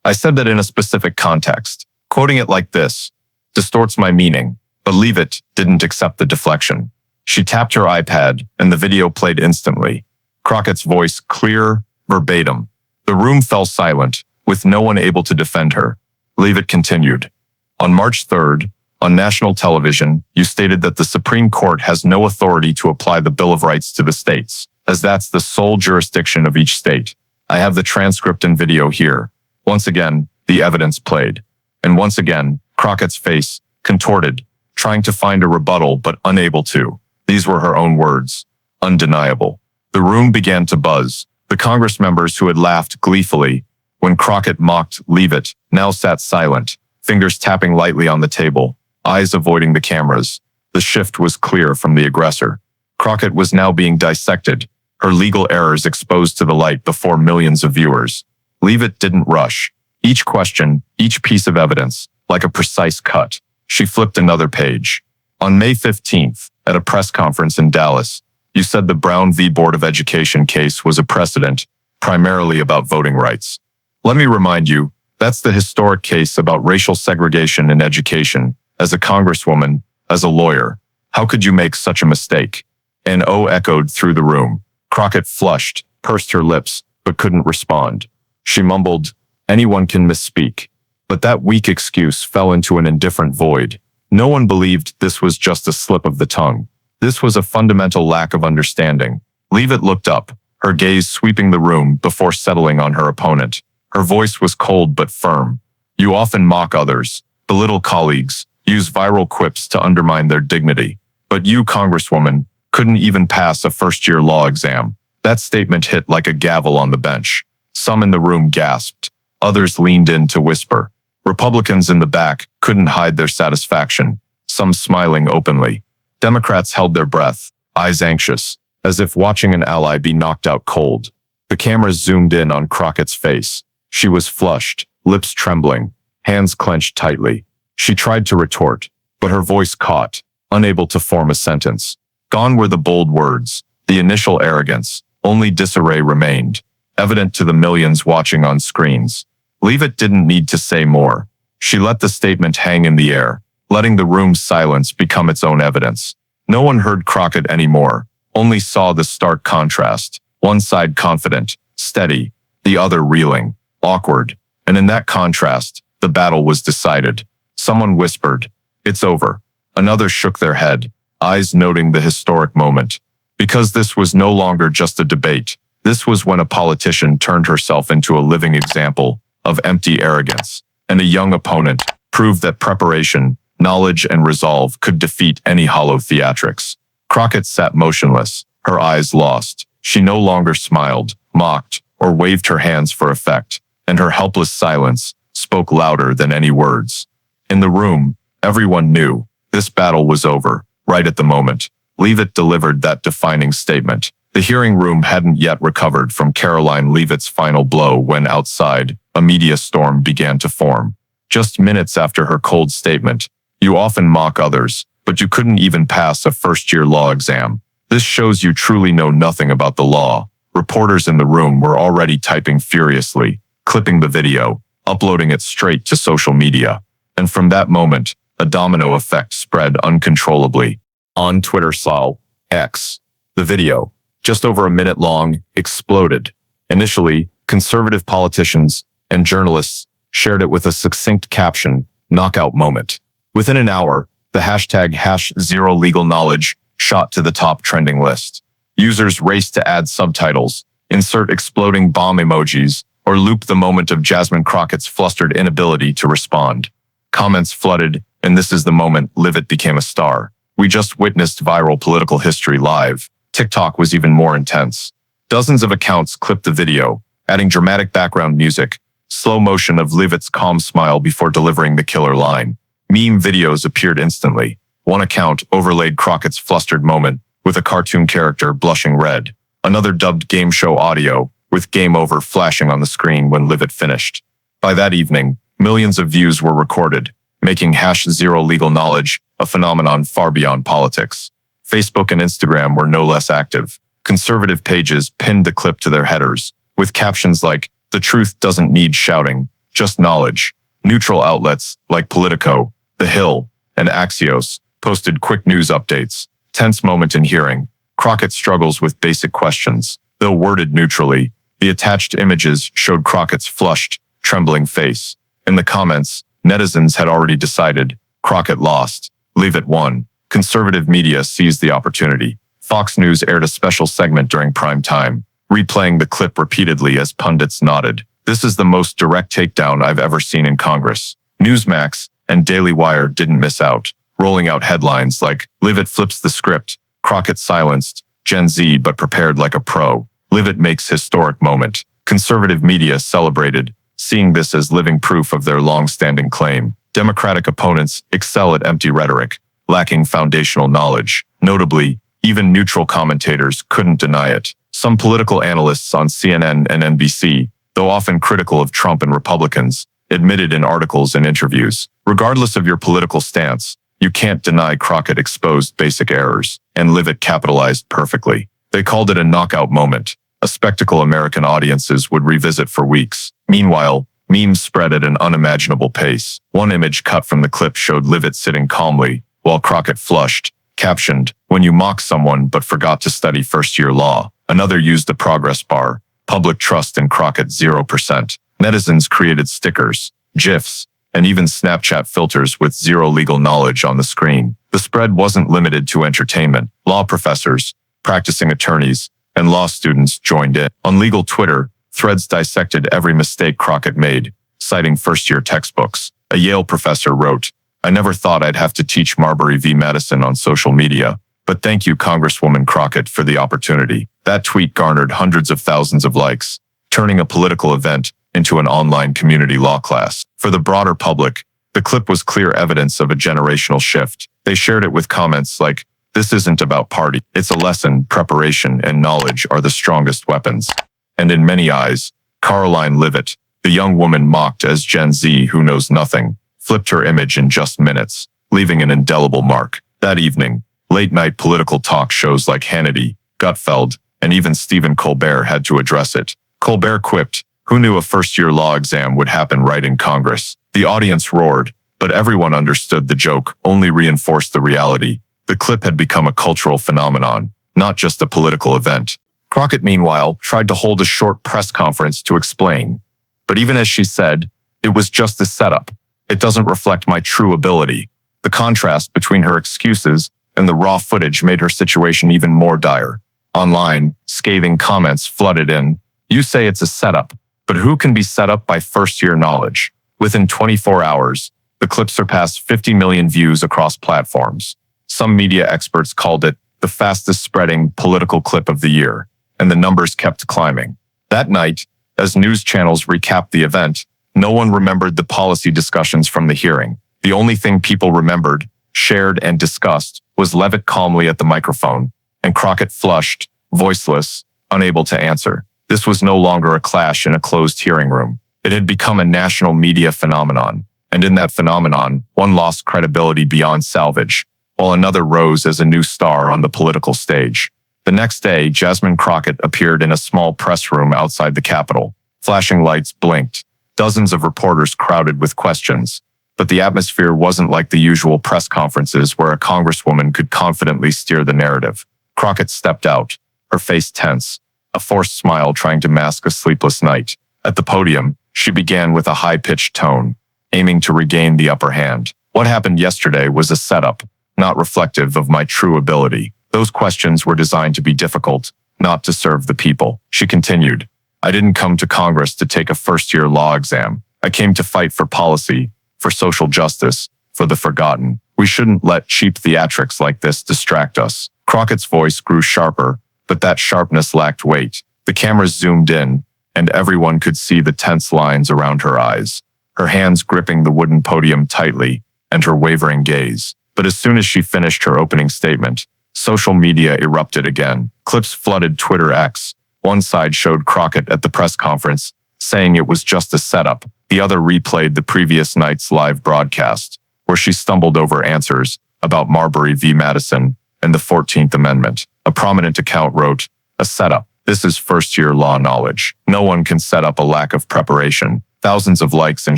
I said that in a specific context. Quoting it like this distorts my meaning, but Leavitt didn't accept the deflection. She tapped her iPad, and the video played instantly. Crockett's voice clear, verbatim. The room fell silent, with no one able to defend her. Leavitt continued. On March 3rd, on national television, you stated that the Supreme Court has no authority to apply the Bill of Rights to the states, as that's the sole jurisdiction of each state. I have the transcript and video here. Once again, the evidence played. And once again, Crockett's face contorted, trying to find a rebuttal but unable to. These were her own words. Undeniable. The room began to buzz. The Congress members who had laughed gleefully when Crockett mocked Leavitt now sat silent, fingers tapping lightly on the table, eyes avoiding the cameras. The shift was clear from the aggressor. Crockett was now being dissected, her legal errors exposed to the light before millions of viewers. Leavitt didn't rush. Each question, each piece of evidence, like a precise cut. She flipped another page. On May 15th, at a press conference in Dallas, you said the Brown v. Board of Education case was a precedent, primarily about voting rights. Let me remind you, that's the historic case about racial segregation in education. As a congresswoman, as a lawyer, how could you make such a mistake? An "oh" echoed through the room. Crockett flushed, pursed her lips, but couldn't respond. She mumbled, anyone can misspeak. But that weak excuse fell into an indifferent void. No one believed this was just a slip of the tongue. This was a fundamental lack of understanding. Leavitt looked up, her gaze sweeping the room before settling on her opponent. Her voice was cold but firm. You often mock others, belittle colleagues, use viral quips to undermine their dignity. But you, Congresswoman, couldn't even pass a first-year law exam. That statement hit like a gavel on the bench. Some in the room gasped. Others leaned in to whisper. Republicans in the back couldn't hide their satisfaction. some smiling openly. Democrats held their breath, eyes anxious, as if watching an ally be knocked out cold. The cameras zoomed in on Crockett's face. She was flushed, lips trembling, hands clenched tightly. She tried to retort, but her voice caught, unable to form a sentence. Gone were the bold words, the initial arrogance. Only disarray remained, evident to the millions watching on screens. Leavitt didn't need to say more. She let the statement hang in the air, letting the room's silence become its own evidence. No one heard Crockett anymore, only saw the stark contrast. One side confident, steady, the other reeling, awkward. And in that contrast, the battle was decided. Someone whispered, "It's over." Another shook their head, eyes noting the historic moment. Because this was no longer just a debate. This was when a politician turned herself into a living example of empty arrogance, and a young opponent proved that preparation, knowledge, and resolve could defeat any hollow theatrics. Crockett sat motionless, her eyes lost. She no longer smiled, mocked, or waved her hands for effect, and her helpless silence spoke louder than any words. In the room, everyone knew this battle was over, right at the moment Leavitt delivered that defining statement. The hearing room hadn't yet recovered from Karoline Leavitt's final blow when outside, a media storm began to form. Just minutes after her cold statement, "You often mock others, but you couldn't even pass a first-year law exam. This shows you truly know nothing about the law." Reporters in the room were already typing furiously, clipping the video, uploading it straight to social media. And from that moment, a domino effect spread uncontrollably. On Twitter/X, the video, just over a minute long, exploded. Initially, conservative politicians and journalists shared it with a succinct caption, "Knockout moment." Within an hour, the hashtag #ZeroLegalKnowledge shot to the top trending list. Users raced to add subtitles, insert exploding bomb emojis, or loop the moment of Jasmine Crockett's flustered inability to respond. Comments flooded, and this is the moment Leavitt became a star. We just witnessed viral political history live. TikTok was even more intense. Dozens of accounts clipped the video, adding dramatic background music, slow motion of Leavitt's calm smile before delivering the killer line. Meme videos appeared instantly. One account overlaid Crockett's flustered moment with a cartoon character blushing red. Another dubbed game show audio, with "game over" flashing on the screen when Leavitt finished. By that evening, millions of views were recorded, making #ZeroLegalKnowledge a phenomenon far beyond politics. Facebook and Instagram were no less active. Conservative pages pinned the clip to their headers, with captions like, "The truth doesn't need shouting, just knowledge." Neutral outlets like Politico, The Hill, and Axios posted quick news updates. Tense moment in hearing. Crockett struggles with basic questions. Though worded neutrally, the attached images showed Crockett's flushed, trembling face. In the comments, netizens had already decided Crockett lost. Leavitt won. Conservative media seized the opportunity. Fox News aired a special segment during prime time, replaying the clip repeatedly as pundits nodded. "This is the most direct takedown I've ever seen in Congress." Newsmax and Daily Wire didn't miss out, rolling out headlines like, "Leavitt flips the script, Crockett silenced, Gen Z but prepared like a pro. Leavitt makes historic moment." Conservative media celebrated, seeing this as living proof of their long-standing claim. Democratic opponents excel at empty rhetoric, lacking foundational knowledge. Notably, even neutral commentators couldn't deny it. Some political analysts on CNN and NBC, though often critical of Trump and Republicans, admitted in articles and interviews, regardless of your political stance, you can't deny Crockett exposed basic errors, and Leavitt capitalized perfectly. They called it a knockout moment, a spectacle American audiences would revisit for weeks. Meanwhile, memes spread at an unimaginable pace. One image cut from the clip showed Leavitt sitting calmly, while Crockett flushed, captioned, "When you mock someone but forgot to study first-year law." Another used the progress bar, "Public trust in Crockett 0%. Netizens created stickers, GIFs, and even Snapchat filters with #ZeroLegalKnowledge on the screen. The spread wasn't limited to entertainment. Law professors, practicing attorneys, and law students joined in. On legal Twitter, threads dissected every mistake Crockett made, citing first-year textbooks. A Yale professor wrote, "I never thought I'd have to teach Marbury v. Madison on social media, but thank you, Congresswoman Crockett, for the opportunity." That tweet garnered hundreds of thousands of likes, turning a political event into an online community law class. For the broader public, the clip was clear evidence of a generational shift. They shared it with comments like, "This isn't about party. It's a lesson. Preparation and knowledge are the strongest weapons." And in many eyes, Karoline Leavitt, the young woman mocked as Gen Z who knows nothing, flipped her image in just minutes, leaving an indelible mark. That evening, late-night political talk shows like Hannity, Gutfeld, and even Stephen Colbert had to address it. Colbert quipped, "Who knew a first-year law exam would happen right in Congress?" The audience roared, but everyone understood the joke only reinforced the reality. The clip had become a cultural phenomenon, not just a political event. Crockett, meanwhile, tried to hold a short press conference to explain. But even as she said, "It was just a setup. It doesn't reflect my true ability." The contrast between her excuses and the raw footage made her situation even more dire. Online, scathing comments flooded in. "You say it's a setup, but who can be set up by first-year knowledge?" Within 24 hours, the clip surpassed 50 million views across platforms. Some media experts called it the fastest-spreading political clip of the year, and the numbers kept climbing. That night, as news channels recapped the event, no one remembered the policy discussions from the hearing. The only thing people remembered, shared, and discussed was Leavitt calmly at the microphone, and Crockett flushed, voiceless, unable to answer. This was no longer a clash in a closed hearing room. It had become a national media phenomenon, and in that phenomenon, one lost credibility beyond salvage, while another rose as a new star on the political stage. The next day, Jasmine Crockett appeared in a small press room outside the Capitol. Flashing lights blinked. Dozens of reporters crowded with questions. But the atmosphere wasn't like the usual press conferences where a congresswoman could confidently steer the narrative. Crockett stepped out, her face tense, a forced smile trying to mask a sleepless night. At the podium, she began with a high-pitched tone, aiming to regain the upper hand. "What happened yesterday was a setup, not reflective of my true ability. Those questions were designed to be difficult, not to serve the people." She continued, "I didn't come to Congress to take a first-year law exam. I came to fight for policy, for social justice, for the forgotten. We shouldn't let cheap theatrics like this distract us." Crockett's voice grew sharper, but that sharpness lacked weight. The cameras zoomed in, and everyone could see the tense lines around her eyes, her hands gripping the wooden podium tightly, and her wavering gaze. But as soon as she finished her opening statement, social media erupted again. Clips flooded Twitter X. One side showed Crockett at the press conference, saying it was just a setup. The other replayed the previous night's live broadcast, where she stumbled over answers about Marbury v. Madison and the 14th Amendment. A prominent account wrote, "A setup. This is first-year law knowledge. No one can set up a lack of preparation." Thousands of likes and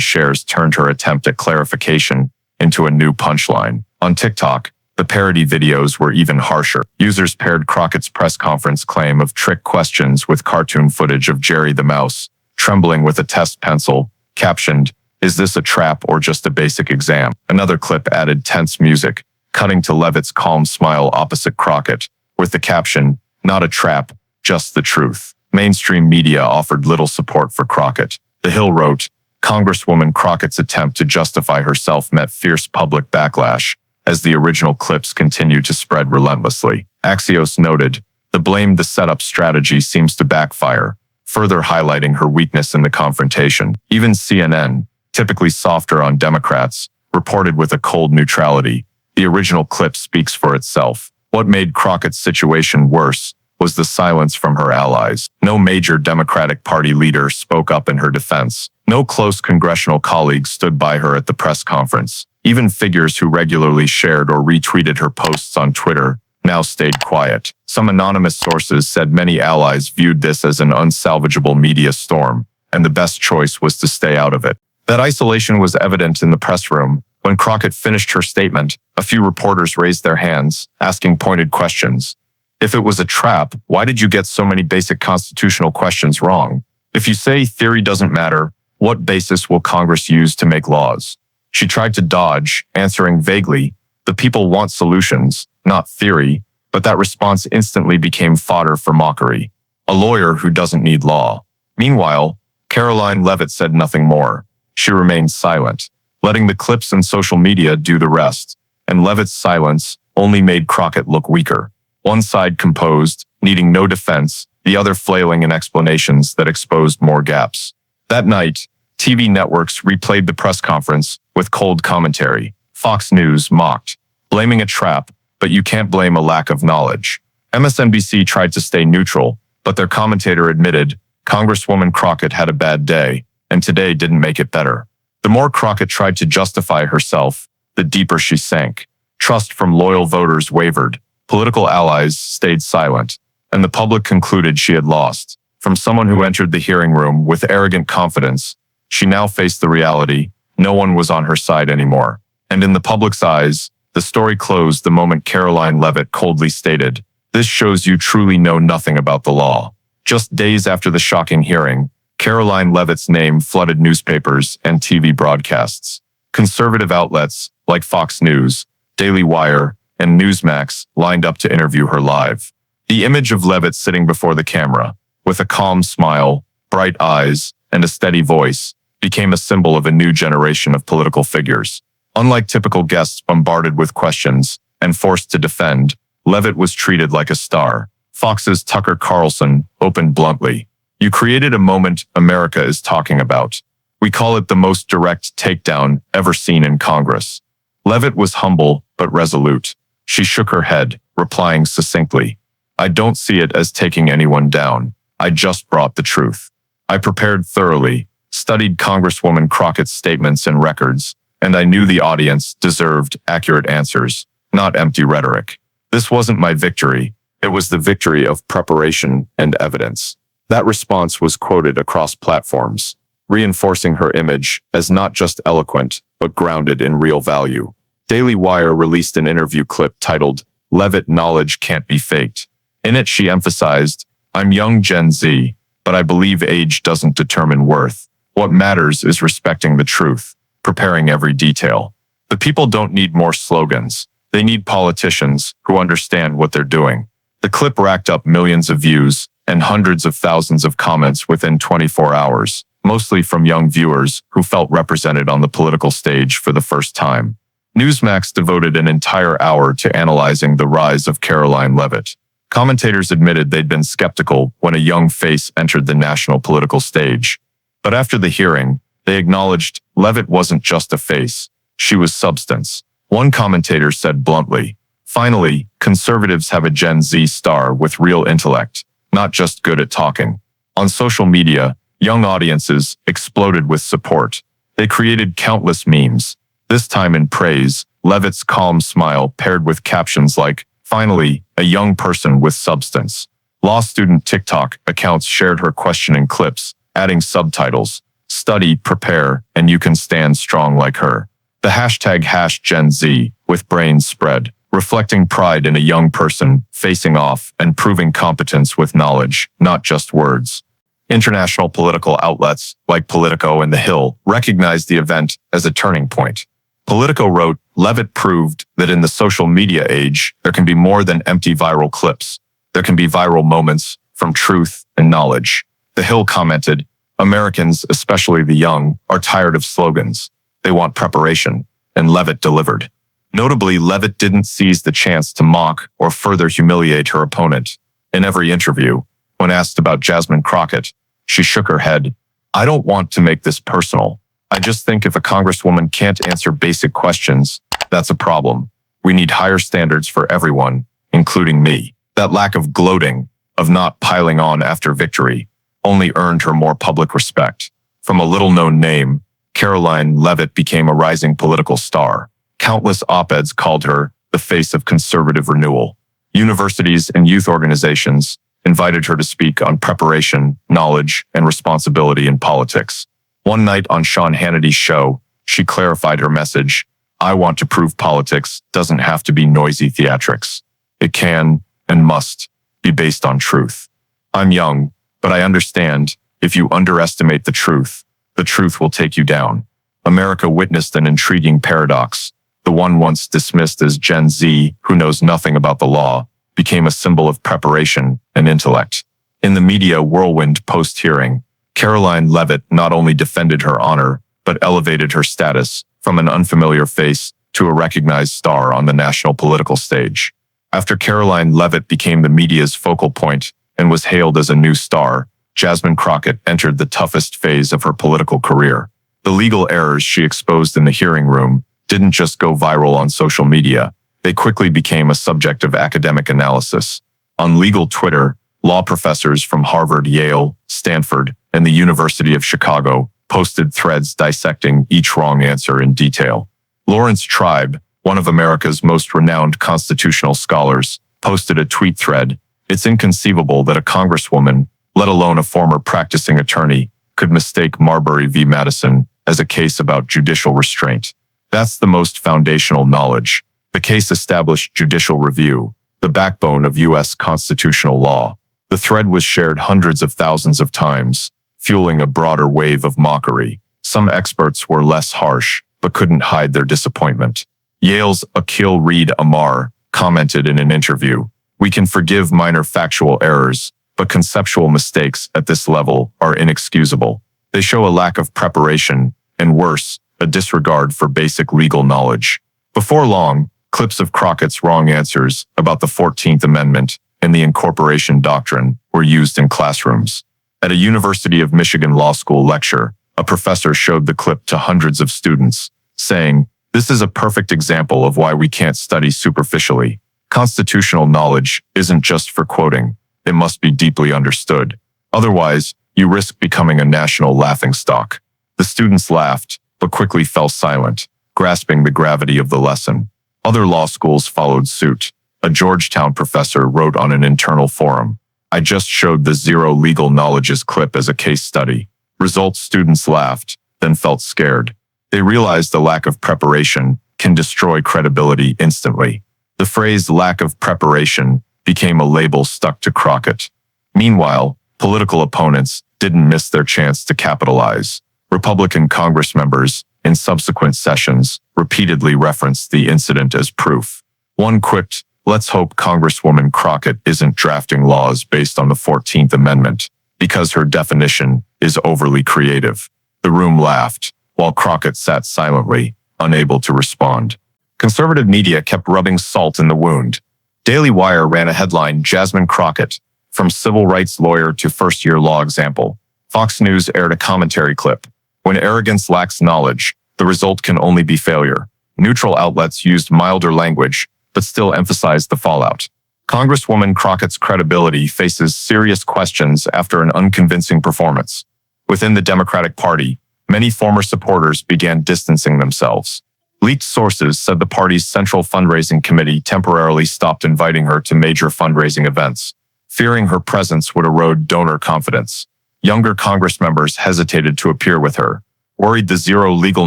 shares turned her attempt at clarification into a new punchline. On TikTok, the parody videos were even harsher. Users paired Crockett's press conference claim of trick questions with cartoon footage of Jerry the Mouse, trembling with a test pencil, captioned, "Is this a trap or just a basic exam?" Another clip added tense music, cutting to Leavitt's calm smile opposite Crockett, with the caption, "Not a trap, just the truth." Mainstream media offered little support for Crockett. The Hill wrote, "Congresswoman Crockett's attempt to justify herself met fierce public backlash as the original clips continued to spread relentlessly." Axios noted, "The blame the setup strategy seems to backfire, further highlighting her weakness in the confrontation." Even CNN, typically softer on Democrats, reported with a cold neutrality. The original clip speaks for itself. What made Crockett's situation worse was the silence from her allies. No major Democratic Party leader spoke up in her defense. No close congressional colleagues stood by her at the press conference. Even figures who regularly shared or retweeted her posts on Twitter now stayed quiet. Some anonymous sources said many allies viewed this as an unsalvageable media storm, and the best choice was to stay out of it. That isolation was evident in the press room. When Crockett finished her statement, a few reporters raised their hands, asking pointed questions. "If it was a trap, why did you get so many basic constitutional questions wrong? If you say theory doesn't matter, what basis will Congress use to make laws?" She tried to dodge, answering vaguely, "The people want solutions, not theory," but that response instantly became fodder for mockery. A lawyer who doesn't need law. Meanwhile, Karoline Leavitt said nothing more. She remained silent, letting the clips and social media do the rest, and Leavitt's silence only made Crockett look weaker. One side composed, needing no defense, the other flailing in explanations that exposed more gaps. That night, TV networks replayed the press conference with cold commentary. Fox News mocked, blaming a trap, but you can't blame a lack of knowledge. MSNBC tried to stay neutral, but their commentator admitted Congresswoman Crockett had a bad day, and today didn't make it better. The more Crockett tried to justify herself, the deeper she sank. Trust from loyal voters wavered, political allies stayed silent, and the public concluded she had lost. From someone who entered the hearing room with arrogant confidence, she now faced the reality no one was on her side anymore. And in the public's eyes, the story closed the moment Karoline Leavitt coldly stated, "This shows you truly know nothing about the law." Just days after the shocking hearing, Karoline Leavitt's name flooded newspapers and TV broadcasts. Conservative outlets like Fox News, Daily Wire, and Newsmax lined up to interview her live. The image of Leavitt sitting before the camera, with a calm smile, bright eyes, and a steady voice, became a symbol of a new generation of political figures. Unlike typical guests bombarded with questions and forced to defend, Leavitt was treated like a star. Fox's Tucker Carlson opened bluntly, "You created a moment America is talking about. We call it the most direct takedown ever seen in Congress." Leavitt was humble but resolute. She shook her head, replying succinctly, "I don't see it as taking anyone down. I just brought the truth. I prepared thoroughly, studied Congresswoman Crockett's statements and records, and I knew the audience deserved accurate answers, not empty rhetoric. This wasn't my victory. It was the victory of preparation and evidence." That response was quoted across platforms, reinforcing her image as not just eloquent, but grounded in real value. Daily Wire released an interview clip titled, "Leavitt Knowledge Can't Be Faked." In it, she emphasized, "I'm young Gen Z, but I believe age doesn't determine worth. What matters is respecting the truth, preparing every detail. The people don't need more slogans. They need politicians who understand what they're doing." The clip racked up millions of views and hundreds of thousands of comments within 24 hours, mostly from young viewers who felt represented on the political stage for the first time. Newsmax devoted an entire hour to analyzing the rise of Karoline Leavitt. Commentators admitted they'd been skeptical when a young face entered the national political stage. But after the hearing, they acknowledged Leavitt wasn't just a face, she was substance. One commentator said bluntly, "Finally, conservatives have a Gen Z star with real intellect, not just good at talking." On social media, young audiences exploded with support. They created countless memes, this time in praise, Leavitt's calm smile paired with captions like, "Finally, a young person with substance." Law student TikTok accounts shared her questioning clips, adding subtitles, "Study, prepare, and you can stand strong like her." The hashtag #GenZ with brains spread, reflecting pride in a young person facing off and proving competence with knowledge, not just words. International political outlets like Politico and The Hill recognized the event as a turning point. Politico wrote, "Leavitt proved that in the social media age, there can be more than empty viral clips. There can be viral moments from truth and knowledge." The Hill commented, "Americans, especially the young, are tired of slogans. They want preparation," and Leavitt delivered. Notably, Leavitt didn't seize the chance to mock or further humiliate her opponent. In every interview, when asked about Jasmine Crockett, she shook her head. "I don't want to make this personal. I just think if a congresswoman can't answer basic questions, that's a problem. We need higher standards for everyone, including me." That lack of gloating, of not piling on after victory, only earned her more public respect. From a little-known name, Karoline Leavitt became a rising political star. Countless op-eds called her the face of conservative renewal. Universities and youth organizations invited her to speak on preparation, knowledge, and responsibility in politics. One night on Sean Hannity's show, she clarified her message, "I want to prove politics doesn't have to be noisy theatrics. It can, and must, be based on truth. I'm young, but I understand, if you underestimate the truth will take you down." America witnessed an intriguing paradox. The one once dismissed as Gen Z, who knows nothing about the law, became a symbol of preparation and intellect. In the media whirlwind post-hearing, Karoline Leavitt not only defended her honor, but elevated her status from an unfamiliar face to a recognized star on the national political stage. After Karoline Leavitt became the media's focal point and was hailed as a new star, Jasmine Crockett entered the toughest phase of her political career. The legal errors she exposed in the hearing room didn't just go viral on social media. They quickly became a subject of academic analysis. On legal Twitter, law professors from Harvard, Yale, Stanford, and the University of Chicago posted threads dissecting each wrong answer in detail. Lawrence Tribe, one of America's most renowned constitutional scholars, posted a tweet thread. It's inconceivable that a congresswoman, let alone a former practicing attorney, could mistake Marbury v. Madison as a case about judicial restraint. That's the most foundational knowledge. The case established judicial review, the backbone of U.S. constitutional law. The thread was shared hundreds of thousands of times, fueling a broader wave of mockery. Some experts were less harsh, but couldn't hide their disappointment. Yale's Akil Reed Amar commented in an interview, "We can forgive minor factual errors, but conceptual mistakes at this level are inexcusable. They show a lack of preparation, and worse, a disregard for basic legal knowledge." Before long, clips of Crockett's wrong answers about the 14th Amendment and the incorporation doctrine were used in classrooms. At a University of Michigan Law School lecture, a professor showed the clip to hundreds of students, saying, "This is a perfect example of why we can't study superficially. Constitutional knowledge isn't just for quoting. It must be deeply understood. Otherwise, you risk becoming a national laughingstock." The students laughed, but quickly fell silent, grasping the gravity of the lesson. Other law schools followed suit. A Georgetown professor wrote on an internal forum, "I just showed the zero legal knowledges clip as a case study. Results students laughed, then felt scared. They realized the lack of preparation can destroy credibility instantly." The phrase lack of preparation became a label stuck to Crockett. Meanwhile, political opponents didn't miss their chance to capitalize. Republican Congress members, in subsequent sessions, repeatedly referenced the incident as proof. One quipped, "Let's hope Congresswoman Crockett isn't drafting laws based on the 14th Amendment, because her definition is overly creative." The room laughed, while Crockett sat silently, unable to respond. Conservative media kept rubbing salt in the wound. Daily Wire ran a headline, "Jasmine Crockett, from civil rights lawyer to first-year law example." Fox News aired a commentary clip. "When arrogance lacks knowledge, the result can only be failure." Neutral outlets used milder language, but still emphasized the fallout. Congresswoman Crockett's credibility faces serious questions after an unconvincing performance. Within the Democratic Party, many former supporters began distancing themselves. Leaked sources said the party's central fundraising committee temporarily stopped inviting her to major fundraising events, fearing her presence would erode donor confidence. Younger Congress members hesitated to appear with her, worried the zero legal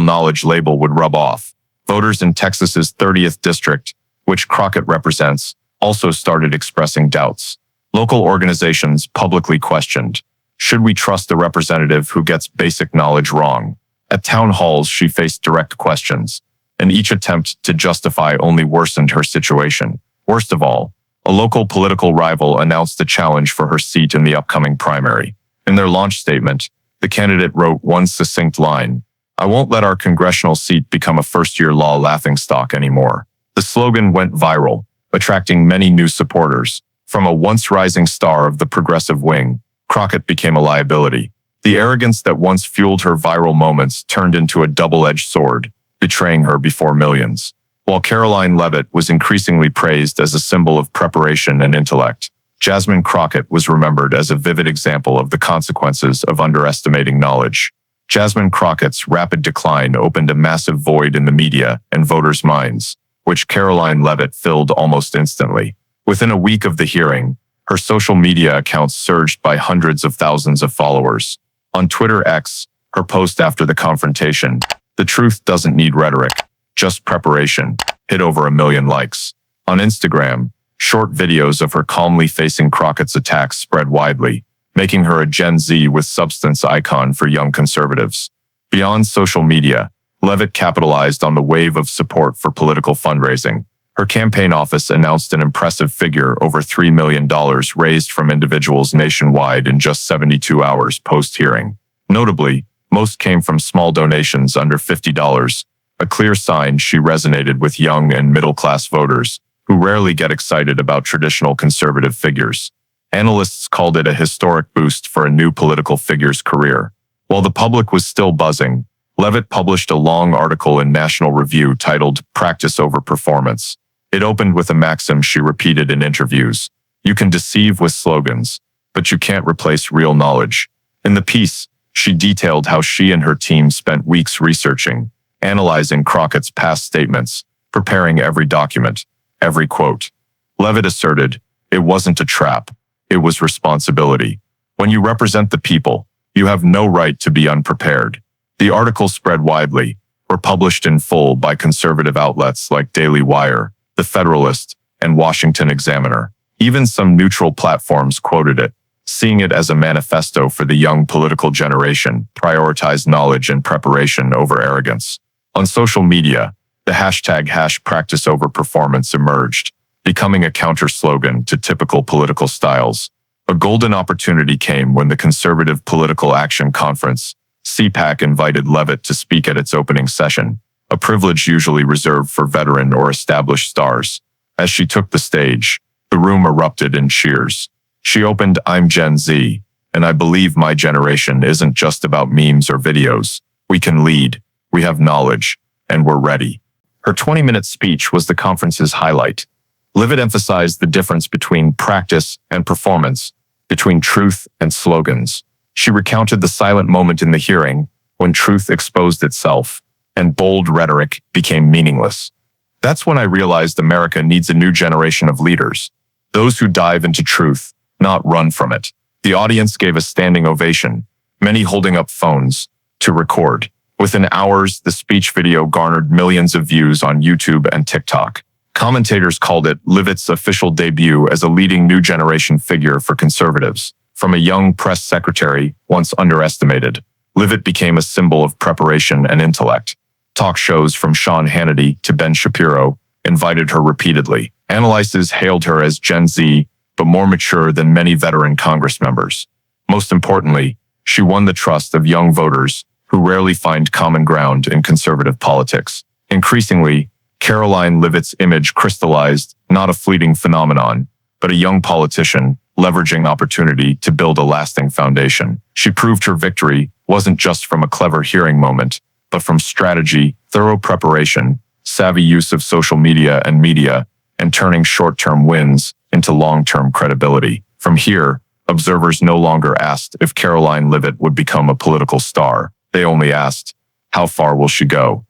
knowledge label would rub off. Voters in Texas's 30th district, which Crockett represents, also started expressing doubts. Local organizations publicly questioned, should we trust a representative who gets basic knowledge wrong? At town halls, she faced direct questions, and each attempt to justify only worsened her situation. Worst of all, a local political rival announced a challenge for her seat in the upcoming primary. In their launch statement, the candidate wrote one succinct line, "I won't let our congressional seat become a first-year law laughingstock anymore." The slogan went viral, attracting many new supporters. From a once rising star of the progressive wing, Crockett became a liability. The arrogance that once fueled her viral moments turned into a double-edged sword, betraying her before millions. While Karoline Leavitt was increasingly praised as a symbol of preparation and intellect, Jasmine Crockett was remembered as a vivid example of the consequences of underestimating knowledge. Jasmine Crockett's rapid decline opened a massive void in the media and voters' minds, which Karoline Leavitt filled almost instantly. Within a week of the hearing, her social media accounts surged by hundreds of thousands of followers. On Twitter X, her post after the confrontation, "The truth doesn't need rhetoric, just preparation," hit over 1 million likes. On Instagram, short videos of her calmly facing Crockett's attacks spread widely, making her a Gen Z with substance icon for young conservatives. Beyond social media, Leavitt capitalized on the wave of support for political fundraising. Her campaign office announced an impressive figure, over $3 million raised from individuals nationwide in just 72 hours post-hearing. Notably, most came from small donations under $50, a clear sign she resonated with young and middle-class voters, who rarely get excited about traditional conservative figures. Analysts called it a historic boost for a new political figure's career. While the public was still buzzing, Leavitt published a long article in National Review titled "Practice Over Performance." It opened with a maxim she repeated in interviews. You can deceive with slogans, but you can't replace real knowledge. In the piece, she detailed how she and her team spent weeks researching, analyzing Crockett's past statements, preparing every document, every quote. Leavitt asserted, it wasn't a trap, it was responsibility. When you represent the people, you have no right to be unprepared. The articles spread widely, were published in full by conservative outlets like Daily Wire, The Federalist, and Washington Examiner. Even some neutral platforms quoted it, seeing it as a manifesto for the young political generation, prioritize knowledge and preparation over arrogance. On social media, the hashtag #PracticeOverPerformance emerged, becoming a counter-slogan to typical political styles. A golden opportunity came when the Conservative Political Action Conference, CPAC, invited Leavitt to speak at its opening session, a privilege usually reserved for veteran or established stars. As she took the stage, the room erupted in cheers. She opened, I'm Gen Z, and I believe my generation isn't just about memes or videos. We can lead, we have knowledge, and we're ready. Her 20-minute speech was the conference's highlight. Leavitt emphasized the difference between practice and performance, between truth and slogans. She recounted the silent moment in the hearing when truth exposed itself and bold rhetoric became meaningless. That's when I realized America needs a new generation of leaders, those who dive into truth, not run from it. The audience gave a standing ovation, many holding up phones to record. Within hours, the speech video garnered millions of views on YouTube and TikTok. Commentators called it Leavitt's official debut as a leading new generation figure for conservatives. From a young press secretary once underestimated, Leavitt became a symbol of preparation and intellect. Talk shows from Sean Hannity to Ben Shapiro invited her repeatedly. Analysts hailed her as Gen Z, but more mature than many veteran Congress members. Most importantly, she won the trust of young voters who rarely find common ground in conservative politics. Increasingly, Karoline Leavitt's image crystallized not a fleeting phenomenon, but a young politician leveraging opportunity to build a lasting foundation. She proved her victory wasn't just from a clever hearing moment, but from strategy, thorough preparation, savvy use of social media, and turning short-term wins into long-term credibility. From here, observers no longer asked if Karoline Leavitt would become a political star. They only asked, how far will she go?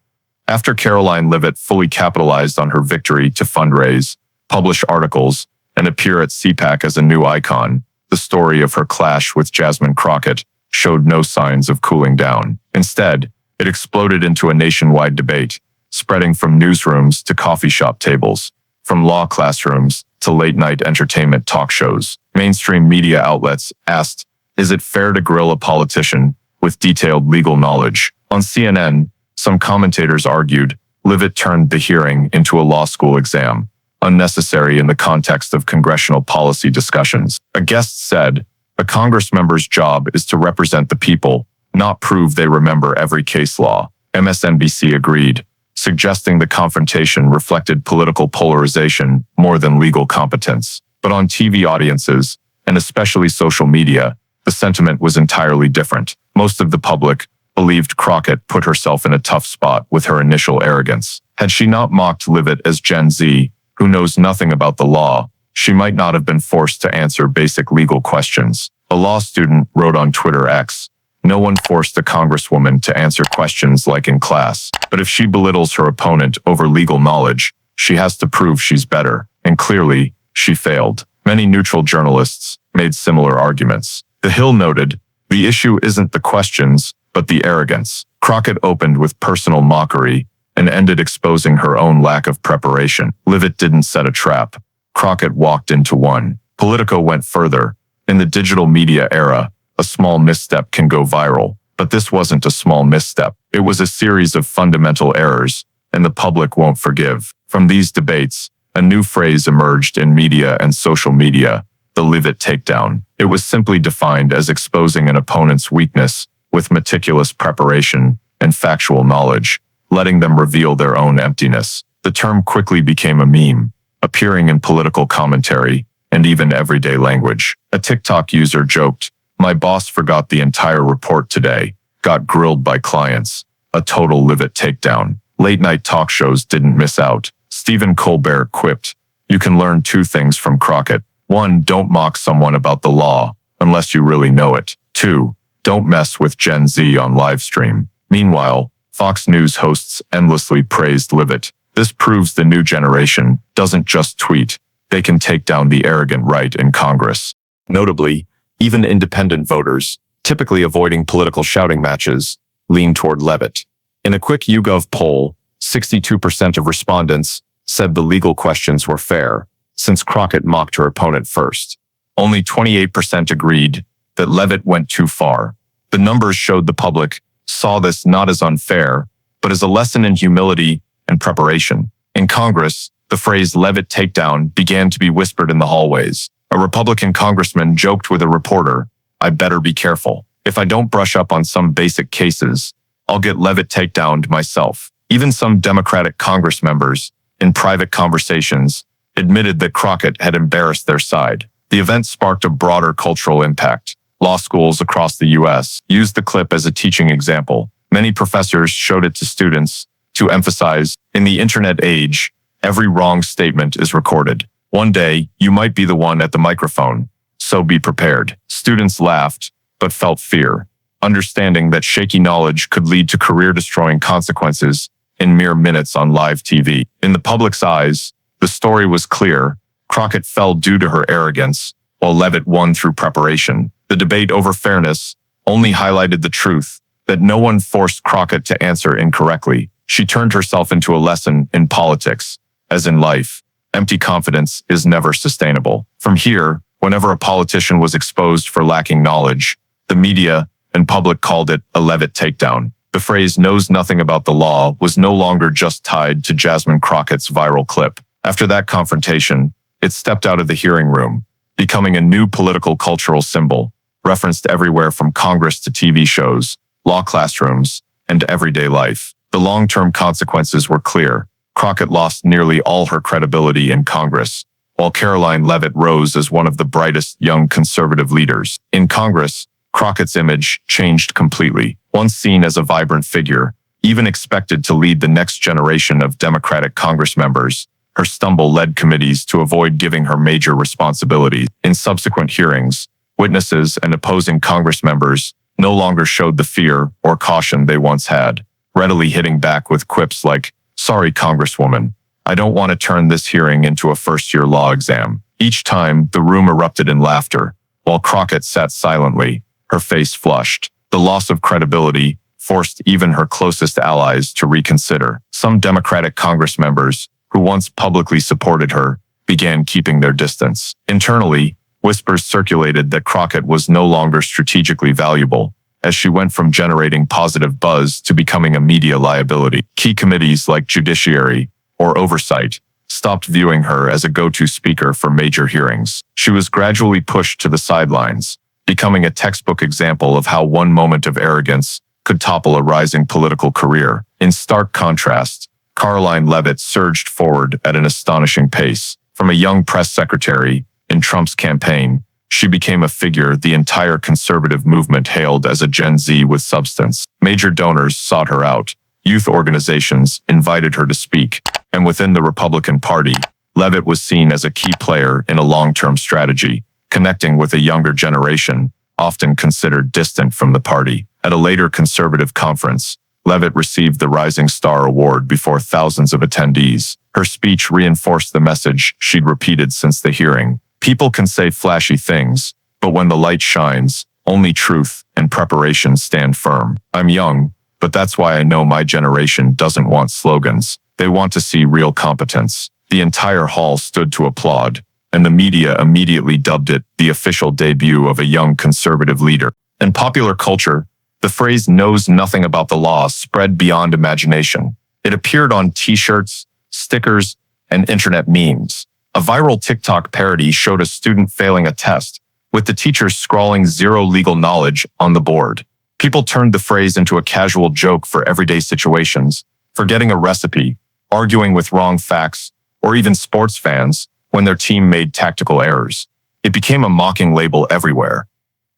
After Karoline Leavitt fully capitalized on her victory to fundraise, publish articles, and appear at CPAC as a new icon, the story of her clash with Jasmine Crockett showed no signs of cooling down. Instead, it exploded into a nationwide debate, spreading from newsrooms to coffee shop tables, from law classrooms to late-night entertainment talk shows. Mainstream media outlets asked, is it fair to grill a politician with detailed legal knowledge? On CNN, some commentators argued Leavitt turned the hearing into a law school exam, unnecessary in the context of congressional policy discussions. A guest said, a Congress member's job is to represent the people, not prove they remember every case law. MSNBC agreed, suggesting the confrontation reflected political polarization more than legal competence. But on TV audiences, and especially social media, the sentiment was entirely different. Most of the public believed Crockett put herself in a tough spot with her initial arrogance. Had she not mocked Leavitt as Gen Z, who knows nothing about the law, she might not have been forced to answer basic legal questions. A law student wrote on Twitter X, no one forced a congresswoman to answer questions like in class, but if she belittles her opponent over legal knowledge, she has to prove she's better, and clearly, she failed. Many neutral journalists made similar arguments. The Hill noted, the issue isn't the questions, but the arrogance. Crockett opened with personal mockery and ended exposing her own lack of preparation. Leavitt didn't set a trap. Crockett walked into one. Politico went further. In the digital media era, a small misstep can go viral. But this wasn't a small misstep. It was a series of fundamental errors, and the public won't forgive. From these debates, a new phrase emerged in media and social media, the Leavitt takedown. It was simply defined as exposing an opponent's weakness with meticulous preparation and factual knowledge, letting them reveal their own emptiness. The term quickly became a meme, appearing in political commentary and even everyday language. A TikTok user joked, my boss forgot the entire report today, got grilled by clients, a total Leavitt takedown. Late-night talk shows didn't miss out. Stephen Colbert quipped, "You can learn two things from Crockett. One, don't mock someone about the law unless you really know it. Two, don't mess with Gen Z on livestream." Meanwhile, Fox News hosts endlessly praised Leavitt. This proves the new generation doesn't just tweet, they can take down the arrogant right in Congress. Notably, even independent voters, typically avoiding political shouting matches, lean toward Leavitt. In a quick YouGov poll, 62% of respondents said the legal questions were fair, since Crockett mocked her opponent first. Only 28% agreed that Leavitt went too far. The numbers showed the public saw this not as unfair, but as a lesson in humility and preparation. In Congress, the phrase Leavitt takedown began to be whispered in the hallways. A Republican congressman joked with a reporter, "I better be careful. If I don't brush up on some basic cases, I'll get Leavitt takedowned myself." Even some Democratic Congress members, in private conversations, admitted that Crockett had embarrassed their side. The event sparked a broader cultural impact. Law schools across the U.S. used the clip as a teaching example. Many professors showed it to students to emphasize, in the internet age, every wrong statement is recorded. One day, you might be the one at the microphone, so be prepared. Students laughed, but felt fear, understanding that shaky knowledge could lead to career-destroying consequences in mere minutes on live TV. In the public's eyes, the story was clear. Crockett fell due to her arrogance, while Leavitt won through preparation. The debate over fairness only highlighted the truth that no one forced Crockett to answer incorrectly. She turned herself into a lesson in politics. As in life, empty confidence is never sustainable. From here, whenever a politician was exposed for lacking knowledge, the media and public called it a Leavitt takedown. The phrase "knows nothing about the law" was no longer just tied to Jasmine Crockett's viral clip. After that confrontation, it stepped out of the hearing room, becoming a new political cultural symbol, referenced everywhere from Congress to TV shows, law classrooms, and everyday life. The long-term consequences were clear. Crockett lost nearly all her credibility in Congress, while Karoline Leavitt rose as one of the brightest young conservative leaders. In Congress, Crockett's image changed completely. Once seen as a vibrant figure, even expected to lead the next generation of Democratic Congress members, her stumble led committees to avoid giving her major responsibilities. In subsequent hearings, witnesses and opposing Congress members no longer showed the fear or caution they once had, readily hitting back with quips like, "Sorry, Congresswoman, I don't want to turn this hearing into a first-year law exam." Each time, the room erupted in laughter, while Crockett sat silently, her face flushed. The loss of credibility forced even her closest allies to reconsider. Some Democratic Congress members, who once publicly supported her, began keeping their distance. Internally, whispers circulated that Crockett was no longer strategically valuable, as she went from generating positive buzz to becoming a media liability. Key committees like Judiciary or Oversight stopped viewing her as a go-to speaker for major hearings. She was gradually pushed to the sidelines, becoming a textbook example of how one moment of arrogance could topple a rising political career. In stark contrast, Karoline Leavitt surged forward at an astonishing pace. From a young press secretary in Trump's campaign, she became a figure the entire conservative movement hailed as a Gen Z with substance. Major donors sought her out. Youth organizations invited her to speak. And within the Republican Party, Leavitt was seen as a key player in a long-term strategy, connecting with a younger generation, often considered distant from the party. At a later conservative conference, Leavitt received the Rising Star Award before thousands of attendees. Her speech reinforced the message she'd repeated since the hearing. People can say flashy things, but when the light shines, only truth and preparation stand firm. I'm young, but that's why I know my generation doesn't want slogans. They want to see real competence. The entire hall stood to applaud, and the media immediately dubbed it the official debut of a young conservative leader. In popular culture, the phrase "knows nothing about the law" spread beyond imagination. It appeared on t-shirts, stickers, and internet memes. A viral TikTok parody showed a student failing a test, with the teacher scrawling "zero legal knowledge" on the board. People turned the phrase into a casual joke for everyday situations, forgetting a recipe, arguing with wrong facts, or even sports fans when their team made tactical errors. It became a mocking label everywhere.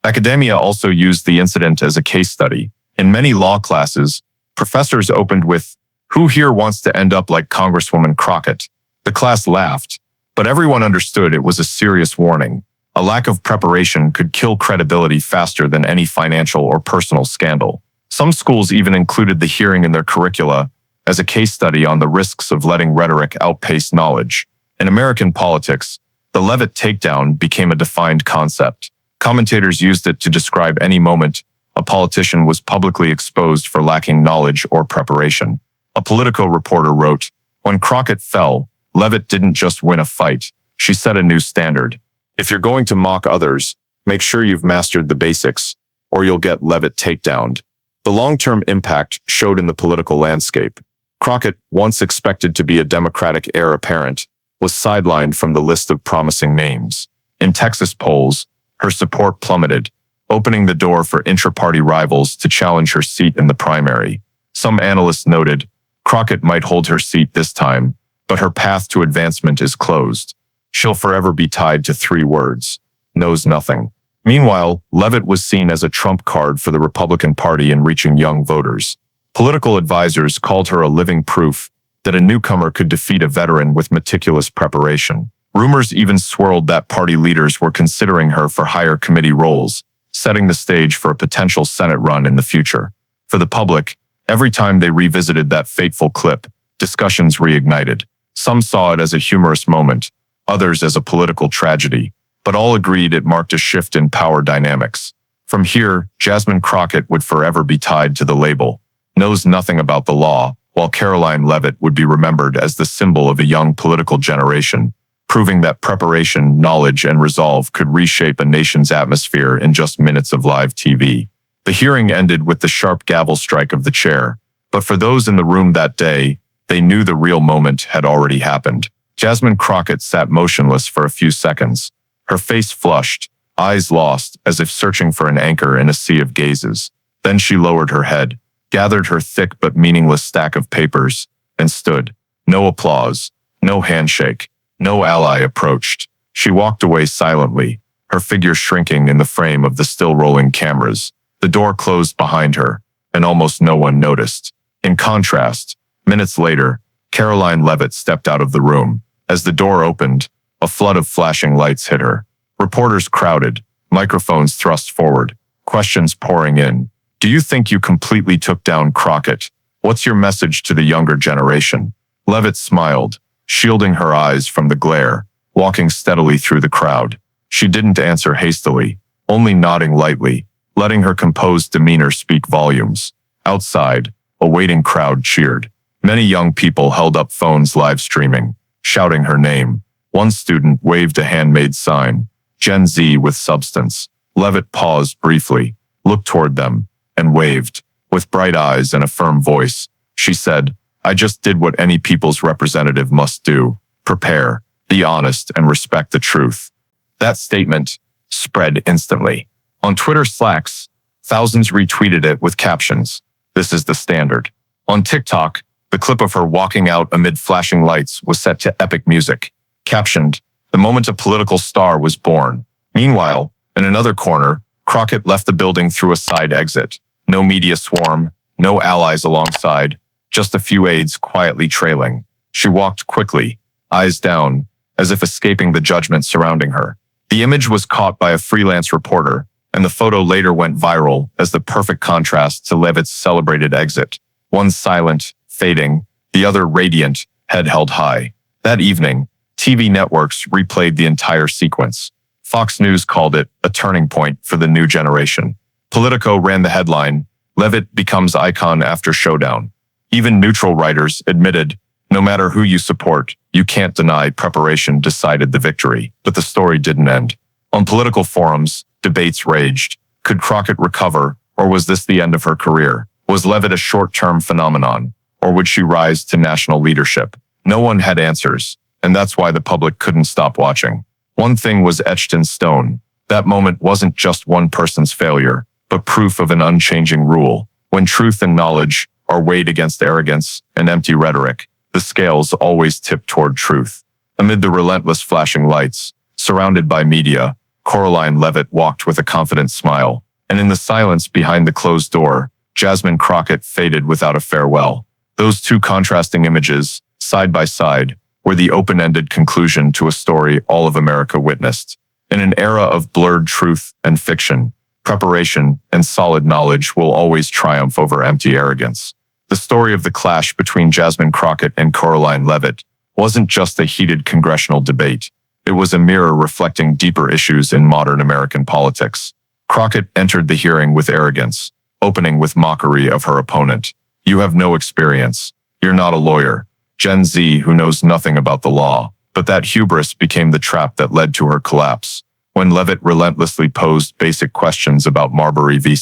Academia also used the incident as a case study. In many law classes, professors opened with, Who here wants to end up like Congresswoman Crockett? The class laughed, but everyone understood it was a serious warning. A lack of preparation could kill credibility faster than any financial or personal scandal. Some schools even included the hearing in their curricula as a case study on the risks of letting rhetoric outpace knowledge. In American politics, the Leavitt takedown became a defined concept. Commentators used it to describe any moment a politician was publicly exposed for lacking knowledge or preparation. A Politico reporter wrote, "When Crockett fell, Leavitt didn't just win a fight, she set a new standard. If you're going to mock others, make sure you've mastered the basics, or you'll get Leavitt takedowned." The long-term impact showed in the political landscape. Crockett, once expected to be a Democratic heir apparent, was sidelined from the list of promising names. In Texas polls, her support plummeted, opening the door for intra-party rivals to challenge her seat in the primary. Some analysts noted, Crockett might hold her seat this time, but her path to advancement is closed. She'll forever be tied to 3 words: knows nothing. Meanwhile, Leavitt was seen as a trump card for the Republican Party in reaching young voters. Political advisors called her a living proof that a newcomer could defeat a veteran with meticulous preparation. Rumors even swirled that party leaders were considering her for higher committee roles, setting the stage for a potential Senate run in the future. For the public, every time they revisited that fateful clip, discussions reignited. Some saw it as a humorous moment, others as a political tragedy, but all agreed it marked a shift in power dynamics. From here, Jasmine Crockett would forever be tied to the label, knows nothing about the law, while Karoline Leavitt would be remembered as the symbol of a young political generation, proving that preparation, knowledge, and resolve could reshape a nation's atmosphere in just minutes of live TV. The hearing ended with the sharp gavel strike of the chair, but for those in the room that day, they knew the real moment had already happened. Jasmine Crockett sat motionless for a few seconds, her face flushed, eyes lost as if searching for an anchor in a sea of gazes. Then she lowered her head, gathered her thick but meaningless stack of papers, and stood. No applause, no handshake, no ally approached. She walked away silently, her figure shrinking in the frame of the still-rolling cameras. The door closed behind her, and almost no one noticed. In contrast, minutes later, Karoline Leavitt stepped out of the room. As the door opened, a flood of flashing lights hit her. Reporters crowded, microphones thrust forward, questions pouring in. "Do you think you completely took down Crockett? What's your message to the younger generation?" Leavitt smiled, shielding her eyes from the glare, walking steadily through the crowd. She didn't answer hastily, only nodding lightly, letting her composed demeanor speak volumes. Outside, a waiting crowd cheered. Many young people held up phones live streaming, shouting her name. One student waved a handmade sign, Gen Z with substance. Leavitt paused briefly, looked toward them, and waved. With bright eyes and a firm voice, she said, "I just did what any people's representative must do. Prepare, be honest, and respect the truth." That statement spread instantly. On Twitter Slacks, thousands retweeted it with captions, "This is the standard." On TikTok, the clip of her walking out amid flashing lights was set to epic music, captioned, "The moment a political star was born." Meanwhile, in another corner, Crockett left the building through a side exit. No media swarm, no allies alongside, just a few aides quietly trailing. She walked quickly, eyes down, as if escaping the judgment surrounding her. The image was caught by a freelance reporter, and the photo later went viral as the perfect contrast to Leavitt's celebrated exit. One silent, fading, the other radiant, head held high. That evening, TV networks replayed the entire sequence. Fox News called it a turning point for the new generation. Politico ran the headline, "Leavitt becomes icon after showdown." Even neutral writers admitted, no matter who you support, you can't deny preparation decided the victory. But the story didn't end. On political forums, debates raged. Could Crockett recover, or was this the end of her career? Was Leavitt a short-term phenomenon, or would she rise to national leadership? No one had answers, and that's why the public couldn't stop watching. One thing was etched in stone. That moment wasn't just one person's failure, but proof of an unchanging rule. When truth and knowledge are weighed against arrogance and empty rhetoric, the scales always tip toward truth. Amid the relentless flashing lights, surrounded by media, Karoline Leavitt walked with a confident smile, and in the silence behind the closed door, Jasmine Crockett faded without a farewell. Those two contrasting images, side by side, were the open-ended conclusion to a story all of America witnessed. In an era of blurred truth and fiction, preparation and solid knowledge will always triumph over empty arrogance. The story of the clash between Jasmine Crockett and Karoline Leavitt wasn't just a heated congressional debate. It was a mirror reflecting deeper issues in modern American politics. Crockett entered the hearing with arrogance, opening with mockery of her opponent. "You have no experience. You're not a lawyer. Gen Z who knows nothing about the law." But that hubris became the trap that led to her collapse. When Leavitt relentlessly posed basic questions about Marbury v.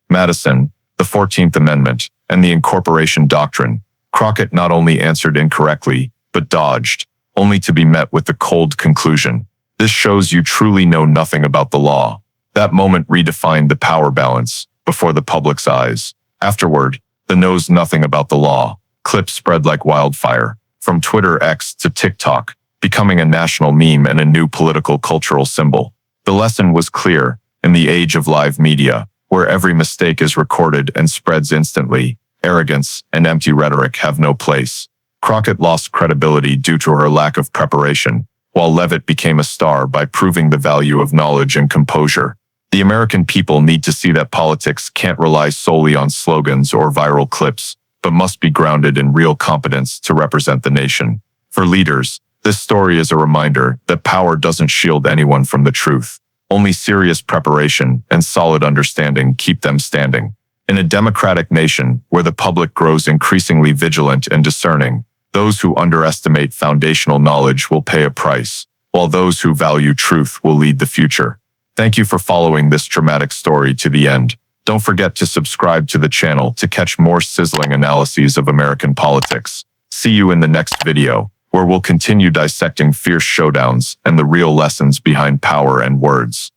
Madison, the 14th Amendment, and the incorporation doctrine, Crockett not only answered incorrectly, but dodged, only to be met with the cold conclusion, "This shows you truly know nothing about the law." That moment redefined the power balance before the public's eyes. Afterward, the knows nothing about the law clip spread like wildfire, from Twitter X to TikTok, becoming a national meme and a new political cultural symbol. The lesson was clear: in the age of live media, where every mistake is recorded and spreads instantly, arrogance and empty rhetoric have no place. Crockett lost credibility due to her lack of preparation, while Leavitt became a star by proving the value of knowledge and composure. The American people need to see that politics can't rely solely on slogans or viral clips, but must be grounded in real competence to represent the nation. For leaders, this story is a reminder that power doesn't shield anyone from the truth. Only serious preparation and solid understanding keep them standing. In a democratic nation where the public grows increasingly vigilant and discerning, those who underestimate foundational knowledge will pay a price, while those who value truth will lead the future. Thank you for following this dramatic story to the end. Don't forget to subscribe to the channel to catch more sizzling analyses of American politics. See you in the next video, where we'll continue dissecting fierce showdowns and the real lessons behind power and words.